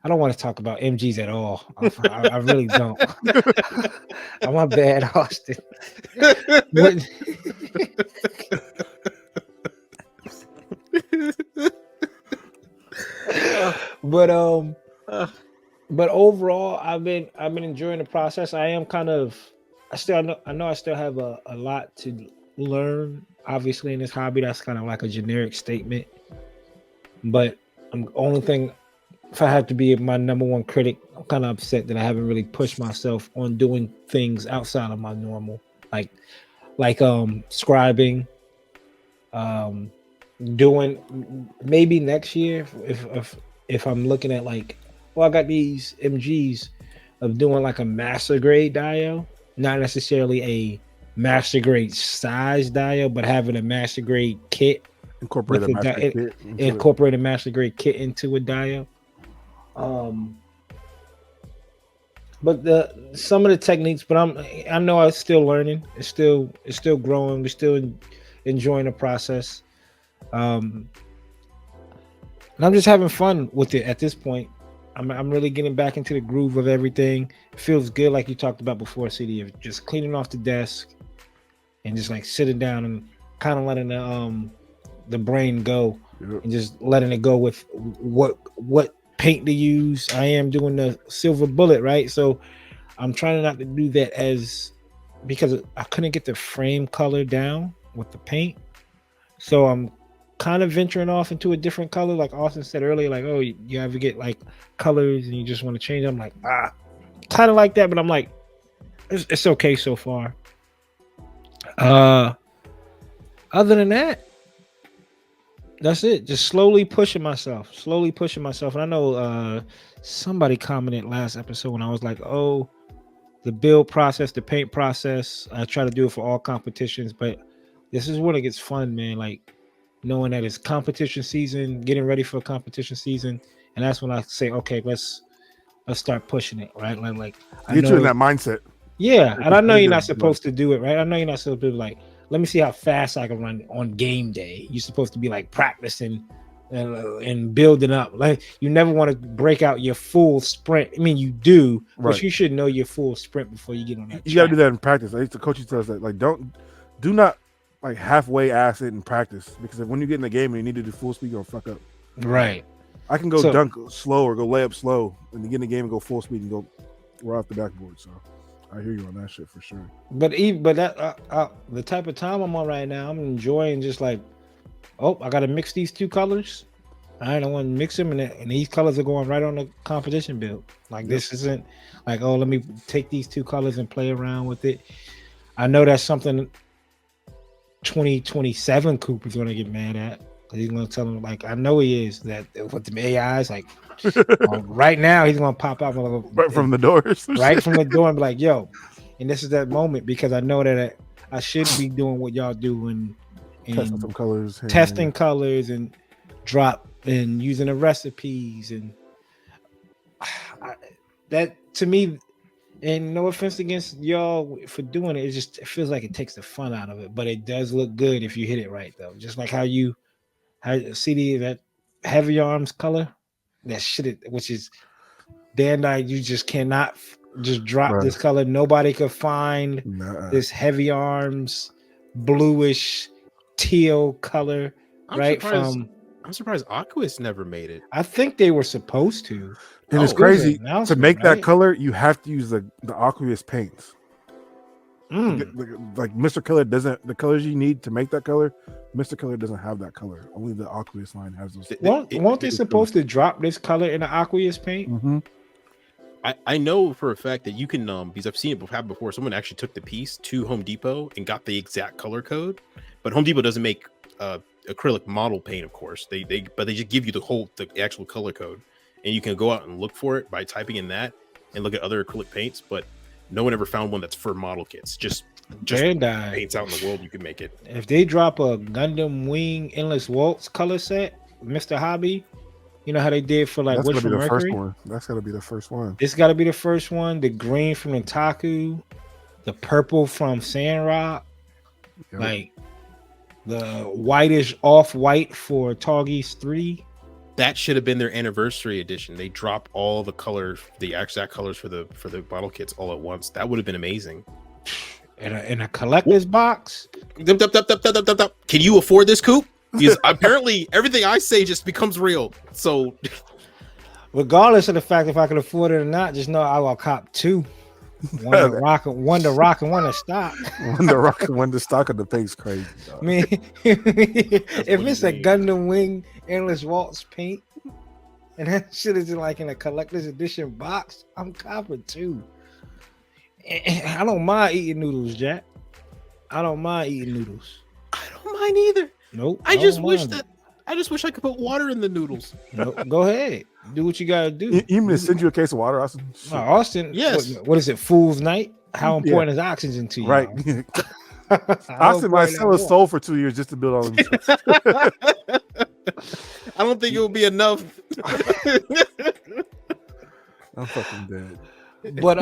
I don't want to talk about MGs at all. I really don't. I'm a bad Austin. But overall, I've been enjoying the process. I am kind of, I know I still have a lot to learn. Obviously, in this hobby, that's kind of like a generic statement. But only thing, if I have to be my number one critic, I'm kind of upset that I haven't really pushed myself on doing things outside of my normal, like scribing, doing maybe next year if I'm looking at like. Well, I got these MGs of doing like a master grade dial, not necessarily a master grade size dial, but having a master grade kit. Incorporate a master grade kit into a dial. But some of the techniques, but I know I'm still learning. It's still growing. We're still enjoying the process. And I'm just having fun with it at this point. I'm really getting back into the groove of everything. It feels good, like you talked about before, CD, of just cleaning off the desk and just like sitting down and kind of letting the brain go and just letting it go with what paint to use. I am doing the silver bullet, right? So I'm trying not to do that because I couldn't get the frame color down with the paint. So I'm kind of venturing off into a different color, like Austin said earlier, like, oh, you ever get like colors and you just want to change. I'm like, kind of like that, but I'm like, it's okay so far. Other than that, that's it. Just slowly pushing myself. And I know somebody commented last episode when I was like, oh, the build process, the paint process, I try to do it for all competitions, but this is when it gets fun, man. Like, knowing that it's competition season, getting ready for competition season, and that's when I say, okay, let's start pushing it, right? Like I get know, you in that mindset. Yeah, and I know you're not supposed to do it, right? I know you're not supposed to be like, let me see how fast I can run on game day. You're supposed to be like practicing and building up. Like, you never want to break out your full sprint. I mean, you do, but you should know your full sprint before you get on that. You got to do that in practice. I used to coach you tell us that, like, do not like halfway ass it in practice, because when you get in the game and you need to do full speed, you're gonna fuck up. Right. I can go dunk slow or go layup slow, and you get in the game and go full speed and go right off the backboard. So I hear you on that shit for sure. But that the type of time I'm on right now, I'm enjoying just like, oh, I got to mix these two colors. I don't want to mix them, and these colors are going right on the competition build. Like, this isn't like, oh, let me take these two colors and play around with it. I know that's something 2027 Cooper's gonna get mad at, because he's gonna tell him, like, I know he is, that with the AIs, like, right now he's gonna pop out right from the doors, right from the door, and be like, yo, and this is that moment, because I know that I should be doing what y'all do and testing some colors, colors and drop and using the recipes, and that to me. And no offense against y'all for doing it, it feels like it takes the fun out of it. But it does look good if you hit it right, though. Just like how CD, that heavy arms color, that shit, which is Bandai, you just cannot just drop this color. Nobody could find this heavy arms, bluish teal color, I'm surprised Aquas never made it. I think they were supposed to. And it's crazy to make that color. You have to use the aqueous paints. Like Mr. Color doesn't, the colors you need to make that color, Mr. Color doesn't have that color. Only the Aqueous line has those. Won't they supposed to drop this color in the Aqueous paint? Mm-hmm. I know for a fact that you can because I've seen it happen before. Someone actually took the piece to Home Depot and got the exact color code, but Home Depot doesn't make acrylic model paint, of course. They just give you the actual color code, and you can go out and look for it by typing in that and look at other acrylic paints. But no one ever found one that's for model kits. Just Bandai. paints out in the world, you can make it. If they drop a Gundam Wing Endless Waltz color set, Mr. Hobby, you know how they did for like That's Wish gonna from be the first Mercury? one. That's gotta be the first one. It's got to be the first one. The green from Ntaku, the purple from Sandrock, Yep. like the whitish off-white for Targis 3. That should have been their anniversary edition. They drop all the colors, the exact colors for the model kits all at once. That would have been amazing. In a collector's box. Can you afford this, Coop? Because apparently everything I say just becomes real. So Regardless of the fact if I can afford it or not, just know I will cop 2. One to rock and one to stock. One to rock and one to stock of the paint's crazy. I mean, if it's a Gundam Wing Endless Waltz paint and that shit is like in a collector's edition box, I'm copping 2. I don't mind eating noodles, Jack. I don't mind eating noodles. I don't mind either. Nope. I just wish I could put water in the noodles. Nope. Go ahead. Do what you gotta do. You mean to send you a case of water, Austin? Austin, yes. What is it? Fool's night? How important is oxygen to you? Right. Austin might sell his soul for 2 years just to build on himself. I don't think it will be enough. I'm fucking dead. But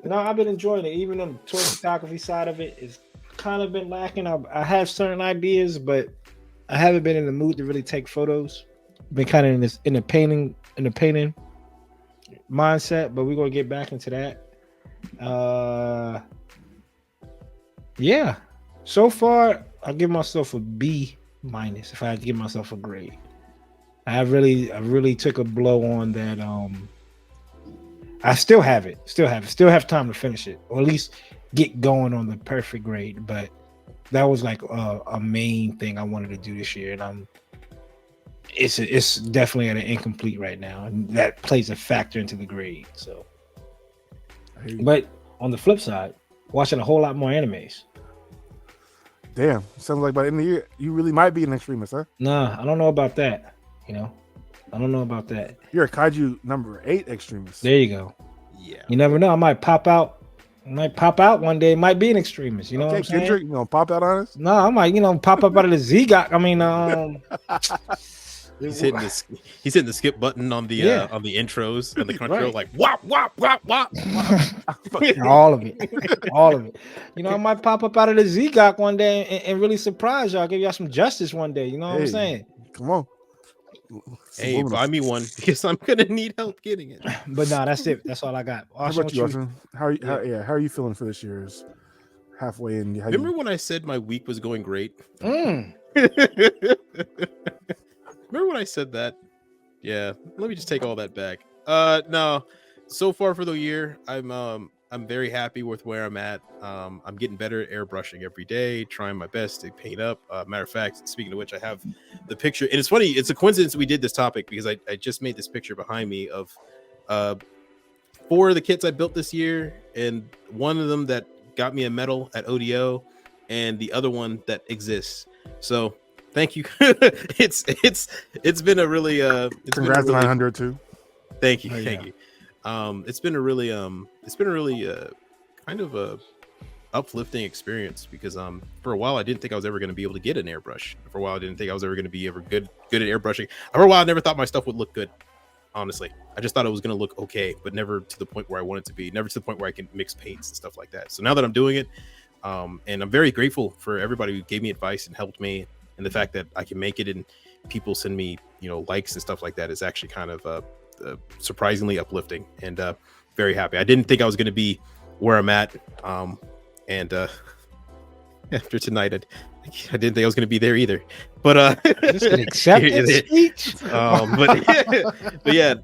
no, I've been enjoying it. Even on the toy photography side of it, it's kind of been lacking. I have certain ideas, but I haven't been in the mood to really take photos. Been kind of in the painting mindset, but we're gonna get back into that. Yeah. So far, I give myself a B- if I had to give myself a grade. I really took a blow on that. I still have it. Still have time to finish it, or at least get going on the perfect grade. But that was like a main thing I wanted to do this year, and it's definitely at an incomplete right now, and that plays a factor into the grade. So, but on the flip side, watching a whole lot more animes. Damn, sounds like by the end of the year, you really might be an extremist, huh? Nah, I don't know about that. I don't know about that. You're a kaiju number 8 extremist. There you go. Yeah. You never know. I might pop out one day. It might be an extremist. You know what I'm saying? Kendrick, you gonna pop out on us? No, I might, pop up out of the ZGOC. I mean, He's hitting the skip button on the intros and the control, Right. like wop wop wop wop. all of it. I might pop up out of the ZGOC one day and really surprise y'all. Give y'all some justice one day. You know what I'm saying? Come on. Hey, buy me one because I'm gonna need help getting it. But no, that's it. That's all I got. How about you, Austin? How are you feeling for this year's halfway in? Remember when I said my week was going great? Mm. Remember when I said that? Yeah, let me just take all that back. No, so far for the year, I'm very happy with where I'm at. I'm getting better at airbrushing every day, trying my best to paint up. Matter of fact, speaking of which, I have the picture, and it's funny. It's a coincidence we did this topic because I just made this picture behind me of 4 of the kits I built this year, and one of them that got me a medal at ODO, and the other one that exists. So thank you. it's been a really Congrats on 900 too. Thank you. It's been a really kind of a uplifting experience because for a while I didn't think I was ever going to be able to get an airbrush. For a while I didn't think I was ever going to be good at airbrushing. For a while I never thought my stuff would look good. Honestly, I just thought it was going to look okay, but never to the point where I want it to be. Never to the point where I can mix paints and stuff like that. So now that I'm doing it, and I'm very grateful for everybody who gave me advice and helped me, and the fact that I can make it and people send me likes and stuff like that is actually kind of surprisingly uplifting and very happy. I didn't think I was going to be where I'm at, and after tonight. I didn't think I was going to be there either, but This is an acceptance speech. but yeah,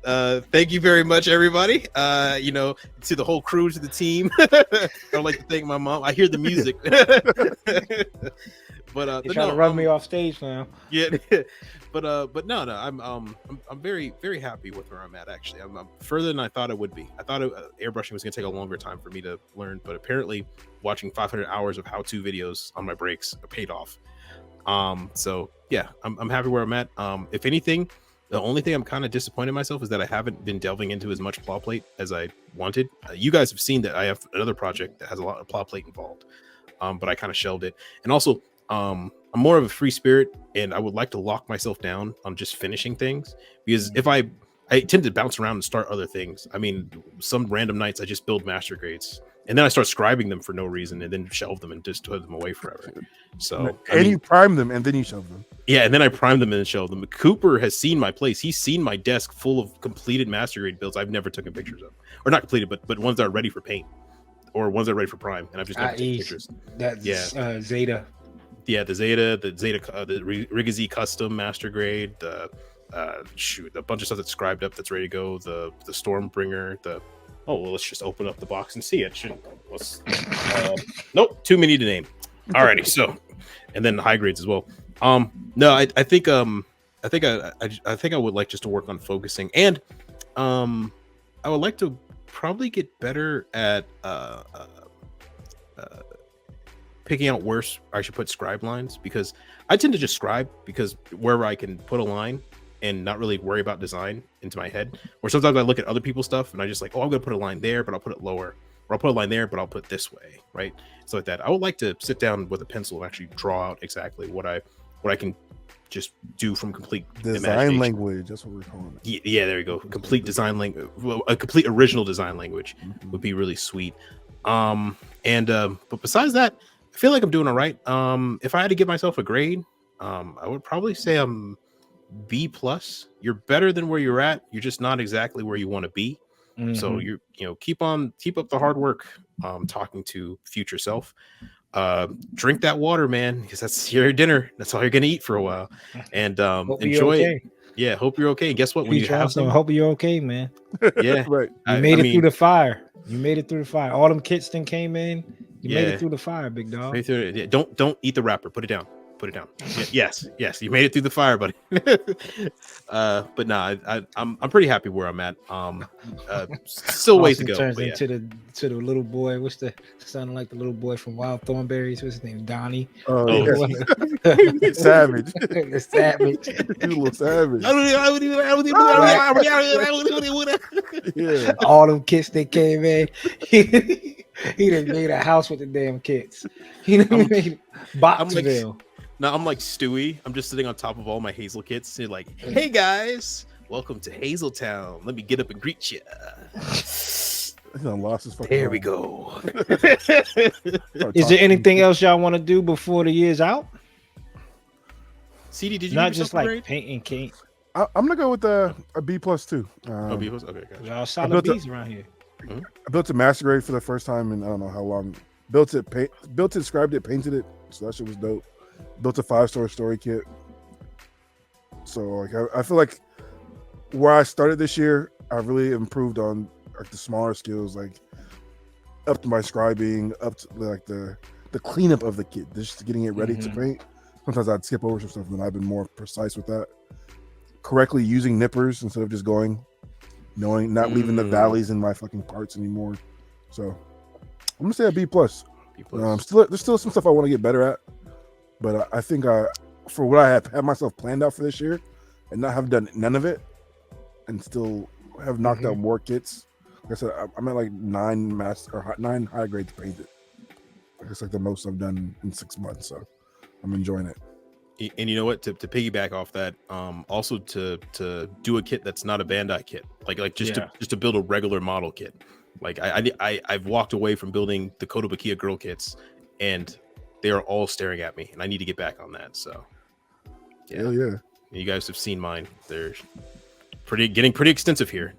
thank you very much, everybody. To the whole crew, to the team. I'd like to thank my mom. I hear the music. But You're trying to rub me off stage now. Yeah, but no, I'm very, very happy with where I'm at. Actually, I'm further than I thought it would be. I thought airbrushing was going to take a longer time for me to learn, but apparently, watching 500 hours of how-to videos on my breaks paid off. So yeah, I'm happy where I'm at. If anything, the only thing I'm kind of disappointed in myself is that I haven't been delving into as much plot plate as I wanted. You guys have seen that I have another project that has a lot of plot plate involved, but I kind of shelved it. And also, I'm more of a free spirit, and I would like to lock myself down on just finishing things, because if I tend to bounce around and start other things. I mean, some random nights I just build master grades, and then I start scribing them for no reason, and then shelve them and just put them away forever. So you prime them and then you shelve them. Yeah, and then I prime them and shelve them. Cooper has seen my place. He's seen my desk full of completed master grade builds I've never taken pictures of, or not completed, but ones that are ready for paint, or ones that are ready for prime, and I've just never taken pictures. That's Zeta. Yeah, the Zeta, the Rigazzi custom master grade, the a bunch of stuff that's scribed up that's ready to go. The Stormbringer, let's just open up the box and see it. Nope, too many to name. Alrighty, so, and then the high grades as well. No, I think I would like just to work on focusing, and I would like to probably get better at picking out where I should put scribe lines, because I tend to just scribe because wherever I can put a line and not really worry about design into my head. Or sometimes I look at other people's stuff and I just like, I'm gonna put a line there, but I'll put it lower, or I'll put a line there, but I'll put this way, right? So like that. I would like to sit down with a pencil and actually draw out exactly what I can just do from complete design language. That's what we're calling it. Yeah, there you go. Complete design language, a complete original design language would be really sweet. But besides that, I feel like I'm doing all right. If I had to give myself a grade, I would probably say I'm B+. You're better than where you're at. You're just not exactly where you want to be. So keep up the hard work. Talking to future self. Drink that water, man, because that's your dinner. That's all you're gonna eat for a while. And enjoy it. Yeah, hope you're okay. Guess what? When you have some, hope you're okay, man. Yeah, right. You made it through the fire. You made it through the fire. All them kits then came in. You made it through the fire, big dog. Don't eat the wrapper. Put it down. Yes. You made it through the fire, buddy. But no, I'm pretty happy where I'm at. Still ways to go. Turns into the little boy. What's the sounding like the little boy from Wild Thornberries? What's his name? Donnie. Savage. The savage. Little savage. Yeah. All them kits that came in. He done made a house with the damn kits. He done made Boxville. I'm like Stewie. I'm just sitting on top of all my Hazel kits. And like, hey guys, welcome to Hazeltown. Let me get up and greet you. There we go. Is there anything else y'all want to do before the year's out? CD, did you not just like paint and cake? I'm gonna go with a B+ too. B+. Okay, gotcha. Y'all solid B's around here. I built a master grade for the first time in I don't know how long. Built it, scribed it, painted it. So that shit was dope. Built a 5-star story kit. So like I feel like where I started this year, I really improved on like the smaller skills, like up to my scribing, up to like the cleanup of the kit, just getting it ready to paint. Sometimes I'd skip over some stuff, and I've been more precise with that. Correctly using nippers instead of just going, not leaving the valleys in my fucking parts anymore. So I'm gonna say a B+. There's still some stuff I want to get better at, but I think for what I have had myself planned out for this year, and not have done none of it, and still have knocked out more kits. Like I said, I'm at like 9 high grades painted. It's like the most I've done in 6 months, so I'm enjoying it. And you know what? To piggyback off that, also to do a kit that's not a Bandai kit, like just to build a regular model kit. Like I've walked away from building the Kotobukiya girl kits, and they are all staring at me, and I need to get back on that. So yeah, hell yeah. You guys have seen mine. They're getting pretty extensive here.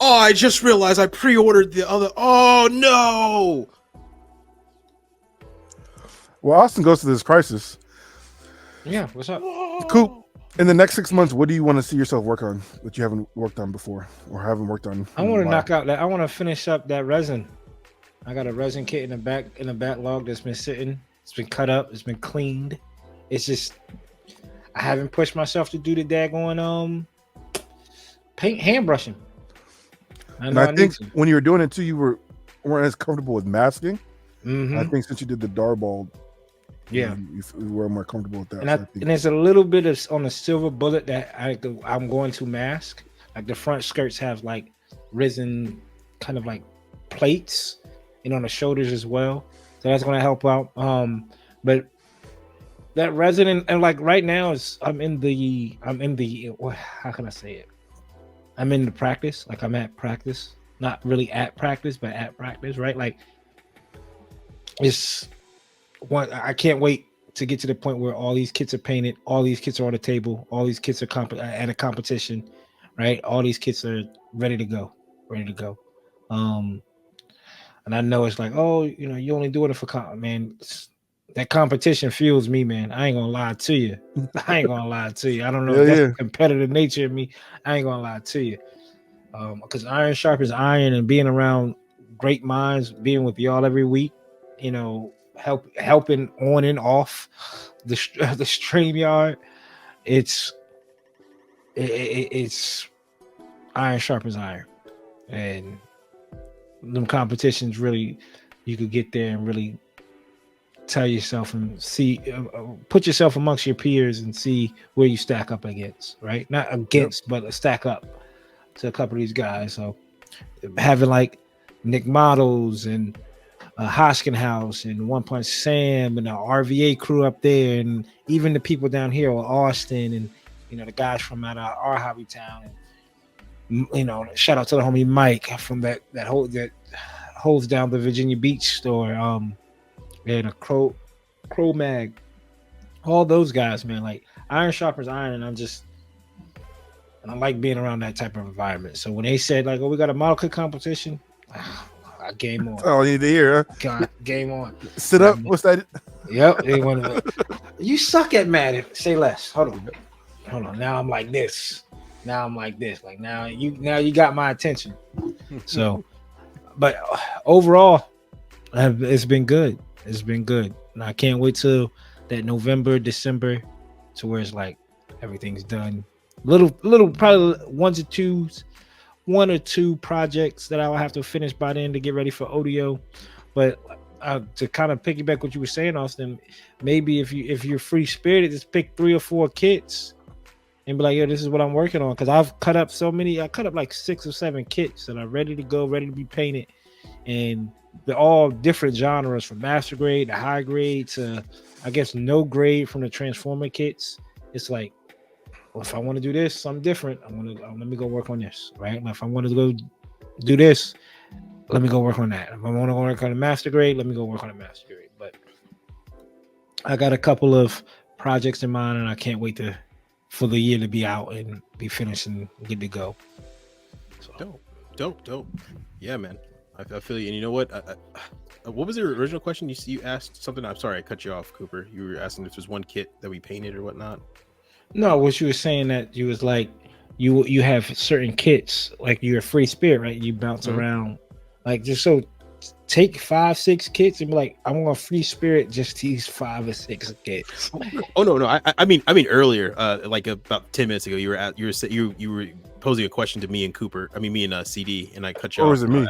I just realized I pre-ordered the other. Oh no! Well, Austin goes through this crisis. Yeah, what's up? Coop, in the next 6 months, what do you want to see yourself work on that you haven't worked on before or haven't worked on? I want to knock out that. I want to finish up that resin. I got a resin kit in the backlog that's been sitting. It's been cut up. It's been cleaned. It's just I haven't pushed myself to do the daggone paint hand brushing. I think when you were doing it too, you weren't as comfortable with masking. Mm-hmm. I think since you did the Darball, yeah, you were more comfortable with that. And there's a little bit of on the silver bullet that I'm going to mask. Like the front skirts have like resin kind of like plates, and on the shoulders as well. So that's going to help out. But that resin and like right now is I'm in the how can I say it? I'm in the practice. Like I'm at practice, not really at practice, but at practice, right? Like it's one. I can't wait to get to the point where all these kits are painted, all these kits are on the table, all these kits are at a competition, right? All these kits are ready to go. And I know it's like, oh, you know, you only doing it for man. That competition fuels me, man. I ain't gonna lie to you. I don't know if that's the competitive nature of me. I ain't gonna lie to you. Because iron sharpens iron, and being around great minds, being with y'all every week, you know, helping on and off the StreamYard. It's iron sharpens iron, and them competitions really, you could get there and really tell yourself and see, put yourself amongst your peers and see where you stack up against, right? Not against, but stack up to a couple of these guys. So having like Nick Models and Hoskenhouse and One Punch Sam and the RVA crew up there, and even the people down here with Austin and, you know, the guys from out of our hobby town. And, you know, shout out to the homie Mike from that holds down the Virginia Beach store. And a Crow Mag, all those guys, man. Like iron sharpens iron, and I like being around that type of environment. So when they said like, "Oh, we got a model kit competition," I game on. Oh, you need to hear, huh? God, game on. Sit up. What's that? Yep. They want to. You suck at Madden. Say less. Hold on. Now I'm like this. Like now you got my attention. So, but overall, it's been good. It's been good, and I can't wait till that November, December, to where it's like everything's done. Little, probably one or two projects that I'll have to finish by then to get ready for ODO. But to kind of piggyback what you were saying, Austin, maybe if you're free spirited, just pick 3 or 4 kits and be like, yo, this is what I'm working on. Because I've cut up so many. I cut up like 6 or 7 kits that are ready to go, ready to be painted, and they're all different genres, from master grade to high grade to, I guess, no grade from the Transformer kits. It's like, well, if I want to do this, something different, let me go work on this, right? If I want to go do this, let me go work on that. If I want to go work on the master grade, let me go work on the master grade. But I got a couple of projects in mind, and I can't wait for the year to be out and be finished and get to go. So. Dope. Yeah, man. I feel you. And you know what? What was the original question? You asked something. I'm sorry, I cut you off, Cooper. You were asking if there's one kit that we painted or whatnot. No, what you were saying that you was like you have certain kits, like you're a free spirit, right? You bounce around, like just so take 5-6 kits and be like, I'm gonna free spirit just these 5 or 6 kits. Oh no, I mean earlier, like about 10 minutes ago, you were posing a question to me and Cooper. I mean me and CD, and I cut you off. Or was it me?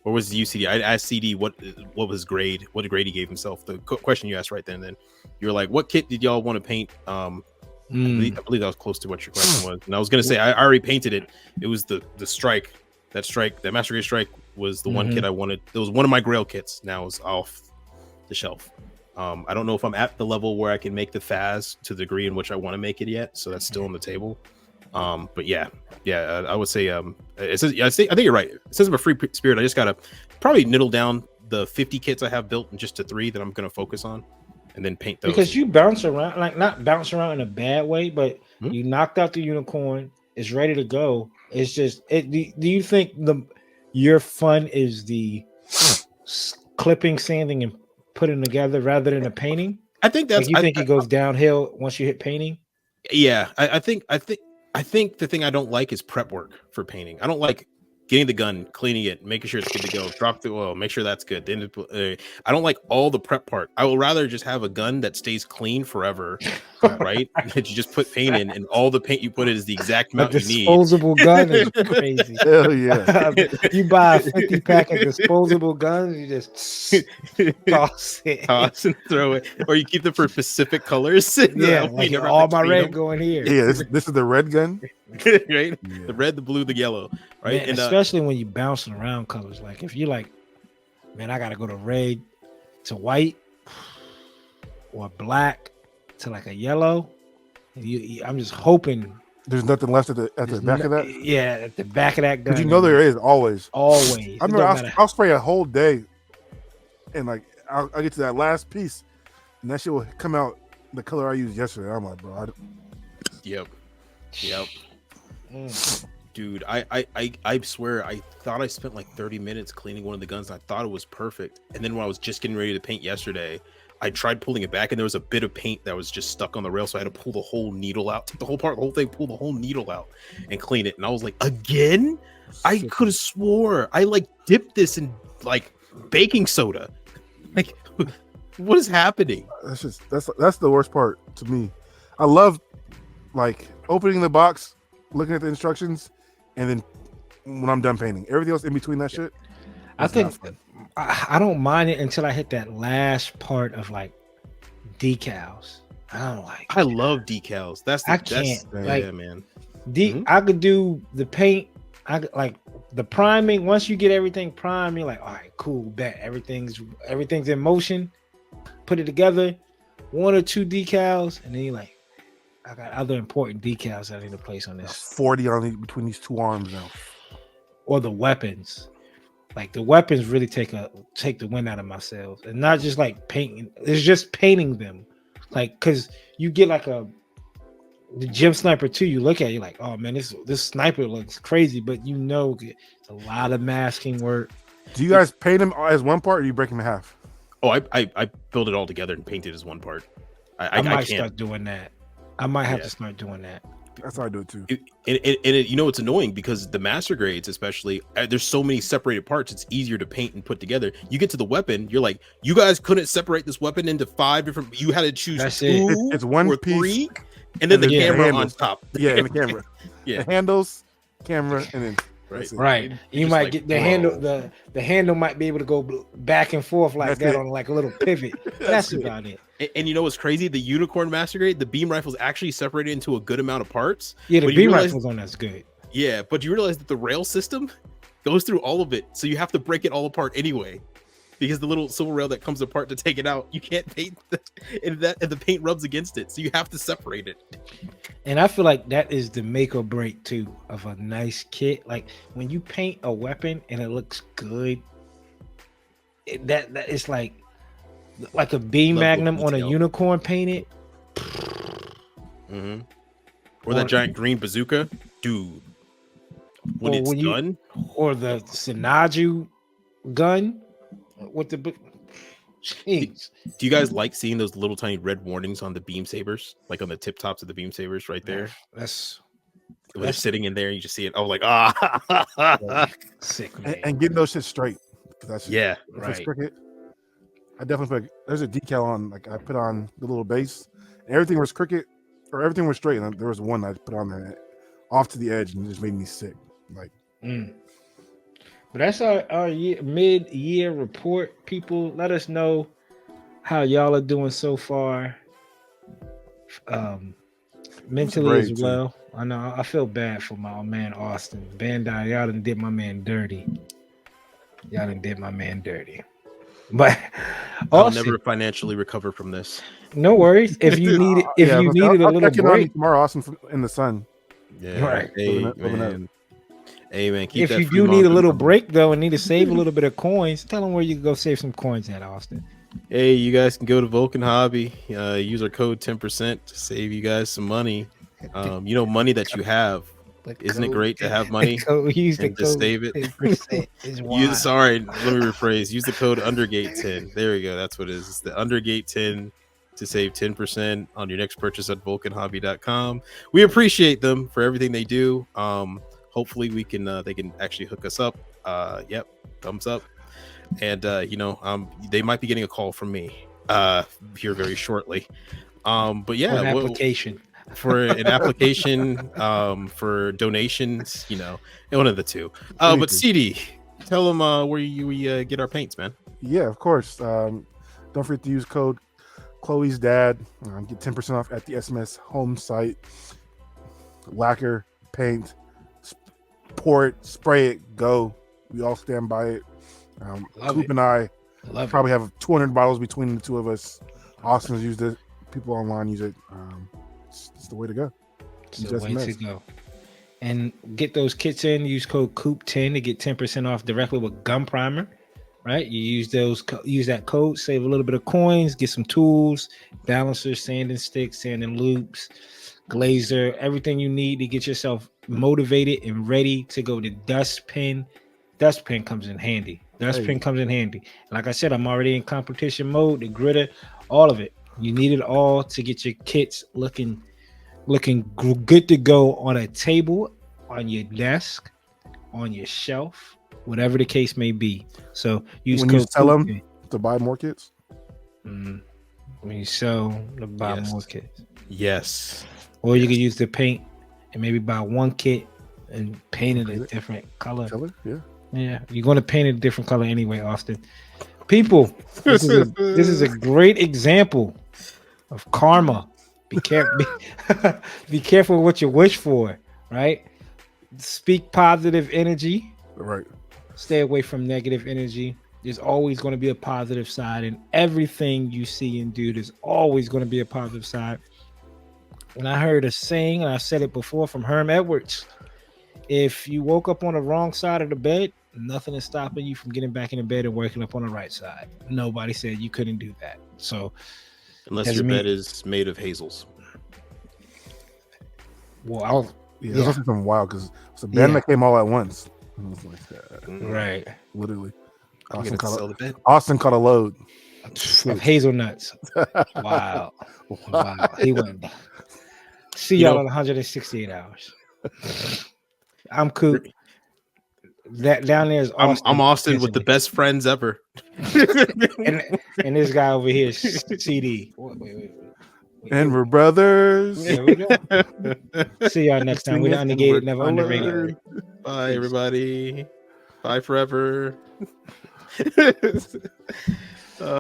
Or was it UCD? I asked CD what was grade, what grade he gave himself. The question you asked right then and then. You were like, what kit did y'all want to paint? I believe that was close to what your question was. And I was gonna say I already painted it. It was the strike. That Master Grade Strike was the one kit I wanted. It was one of my Grail kits. Now it's off the shelf. I don't know if I'm at the level where I can make the Faz to the degree in which I want to make it yet. So that's still on the table. But yeah, I would say it says, I think you're right. It says I'm a free spirit. I just gotta probably niddle down the 50 kits I have built and just to 3 that I'm gonna focus on, and then paint those. Because you bounce around, like not bounce around in a bad way, but you knocked out the unicorn. It's ready to go. It's just it. Do you think your fun is the clipping, sanding, and putting together rather than a painting? I think that's. Like you think it goes downhill once you hit painting? Yeah, I think the thing I don't like is prep work for painting. I don't like getting the gun, cleaning it, making sure it's good to go, drop the oil, make sure that's good. Then I don't like all the prep part. I will rather just have a gun that stays clean forever, right? That you just put paint in, and all the paint you put in is the exact amount you need. Disposable gun is crazy. Hell yeah. You buy a 50 pack of disposable guns, you just toss it. Toss and throw it, or you keep them for specific colors. Yeah, You like never all have to my clean red them. going here. Yeah, this is the red gun. Right? Yeah. The red, the blue, the yellow, right? Man, and especially when you bouncing around colors. Like if you're like, man, I gotta go to red to white or black to like a yellow. I'm just hoping There's nothing left at the back of that. Yeah, at the back of that gun. But you know there is always. Always. I remember I'll spray a whole day, and like I'll get to that last piece, and that shit will come out the color I used yesterday. I'm like, bro. Yep. Dude, I swear I thought I spent like 30 minutes cleaning one of the guns, and I thought it was perfect. And then when I was just getting ready to paint yesterday, I tried pulling it back, and there was a bit of paint that was just stuck on the rail, so I had to pull the whole needle out, take the whole thing, pull the whole needle out, and clean it. And I was like, again? I could have swore I like dipped this in like baking soda. Like, what is happening? That's the worst part to me. I love like opening the box, looking at the instructions, and then when I'm done painting, everything else in between that shit. I think I don't mind it until I hit that last part of like decals. I don't like. I love decals. I can't. Like, yeah, man. I could do the paint. I could, like the priming. Once you get everything primed, you're like, all right, cool, bet everything's in motion. Put it together, 1 or 2 decals, and then you're like, I got other important decals I need to place on this. 40 on between these two arms now. Or the weapons. Like the weapons really take the wind out of my sails, and not just like painting. It's just painting them, like because you get like the Gem Sniper 2. You look at it, you're like, oh man, this sniper looks crazy, but you know it's a lot of masking work. Do you guys paint them as one part, or do you break them in half? Oh, I build it all together and paint it as one part. I might start doing that. I might have to start doing that. That's how I do it too. You know, it's annoying because the master grades, especially, there's so many separated parts. It's easier to paint and put together. You get to the weapon, you're like, you guys couldn't separate this weapon into 5 different. You had to choose 2 it's one or piece, 3, and then the camera on top. Yeah, and the camera. Yeah, the handles, camera, and then right. You might like, get the handle. The handle might be able to go back and forth like that on like a little pivot. That's about it. And you know what's crazy? The Unicorn Master Grade, the beam rifle is actually separated into a good amount of parts. Yeah, the beam rifle's on that's good. Yeah, but you realize that the rail system goes through all of it, so you have to break it all apart anyway. Because the little silver rail that comes apart to take it out, you can't paint and the paint rubs against it, so you have to separate it. And I feel like that is the make or break too of a nice kit. Like when you paint a weapon and it looks good, that it's like a beam magnum on a unicorn painted. Or that giant green bazooka, dude. When it's done, or the Sinaju gun with the. Jeez. Do you guys like seeing those little tiny red warnings on the beam sabers, like on the tip tops of the beam sabers, right there? That's they're sitting in there, and you just see it. Oh, like sick, man. And getting those shit straight. That's right. Cricket. I definitely there's a decal on, like I put on the little base, and everything was cricket, or everything was straight. And there was one I put on there off to the edge, and it just made me sick. Like, But that's our mid-year report. People, let us know how y'all are doing so far, mentally as well. I know I feel bad for my man Austin Bandai. Y'all done did my man dirty. But I'll never financially recover from this. No worries. If you need it, you needed a little break tomorrow, Austin in the sun. Yeah, right. Hey man, keep if you do need a little break though and need to save a little bit of coins, tell them where you can go save some coins at, Austin. Hey, you guys can go to Vulcan Hobby, use our code 10% to save you guys some money. Money that you have Isn't it great to have money Use the and to code save it? 10% is wild. Sorry, let me rephrase. Use the code Undergate10. There we go. That's what it is. It's the Undergate10 to save 10% on your next purchase at vulcanhobby.com. We appreciate them for everything they do. Hopefully we can they can actually hook us up. Yep, thumbs up. And they might be getting a call from me here very shortly. But yeah, an application. For an application, for donations, one of the two. But CD, tell them where we get our paints, man. Yeah, of course. Don't forget to use code Chloe's Dad. Get 10% off at the SMS home site. Lacquer, paint, pour it, spray it, go. We all stand by it. Coop and I probably have 200 bottles between the two of us. Austin's used it. People online use it. It's the way to go. It's the way to go. And get those kits in. Use code COOP10 to get 10% off directly with Gum Primer. Right? You use that code, save a little bit of coins, get some tools, balancers, sanding sticks, sanding loops, glazer, everything you need to get yourself motivated and ready to go to dust pen. Dust pen comes in handy. Like I said, I'm already in competition mode. The gritter, all of it. You need it all to get your kits looking good to go on a table, on your desk, on your shelf, whatever the case may be. So use when code you tell them to buy more kits. When you sell to buy more kits, yes. Or you can use the paint and maybe buy one kit and paint it a different color. Yeah, you're going to paint it a different color anyway, Austin. People, this is a great example of karma. Be careful. Be careful what you wish for. Right? Speak positive energy. Right. Stay away from negative energy. There's always going to be a positive side in everything you see and do. There's always going to be a positive side. And I heard a saying, and I said it before, from Herm Edwards: if you woke up on the wrong side of the bed, nothing is stopping you from getting back in the bed and waking up on the right side. Nobody said you couldn't do that. So, unless your bed is made of hazels. Well, it's also something wild because it's a band that came all at once. Right. Literally. Austin caught a load of hazelnuts. Wow. He went. See y'all in 168 hours. I'm Coop. That down there is Austin. I'm Austin with the best friends ever. and this guy over here is CD. Wait. And we're brothers. There we go. See y'all next time. We're Undergated, never underrated. Bye, everybody. Bye forever.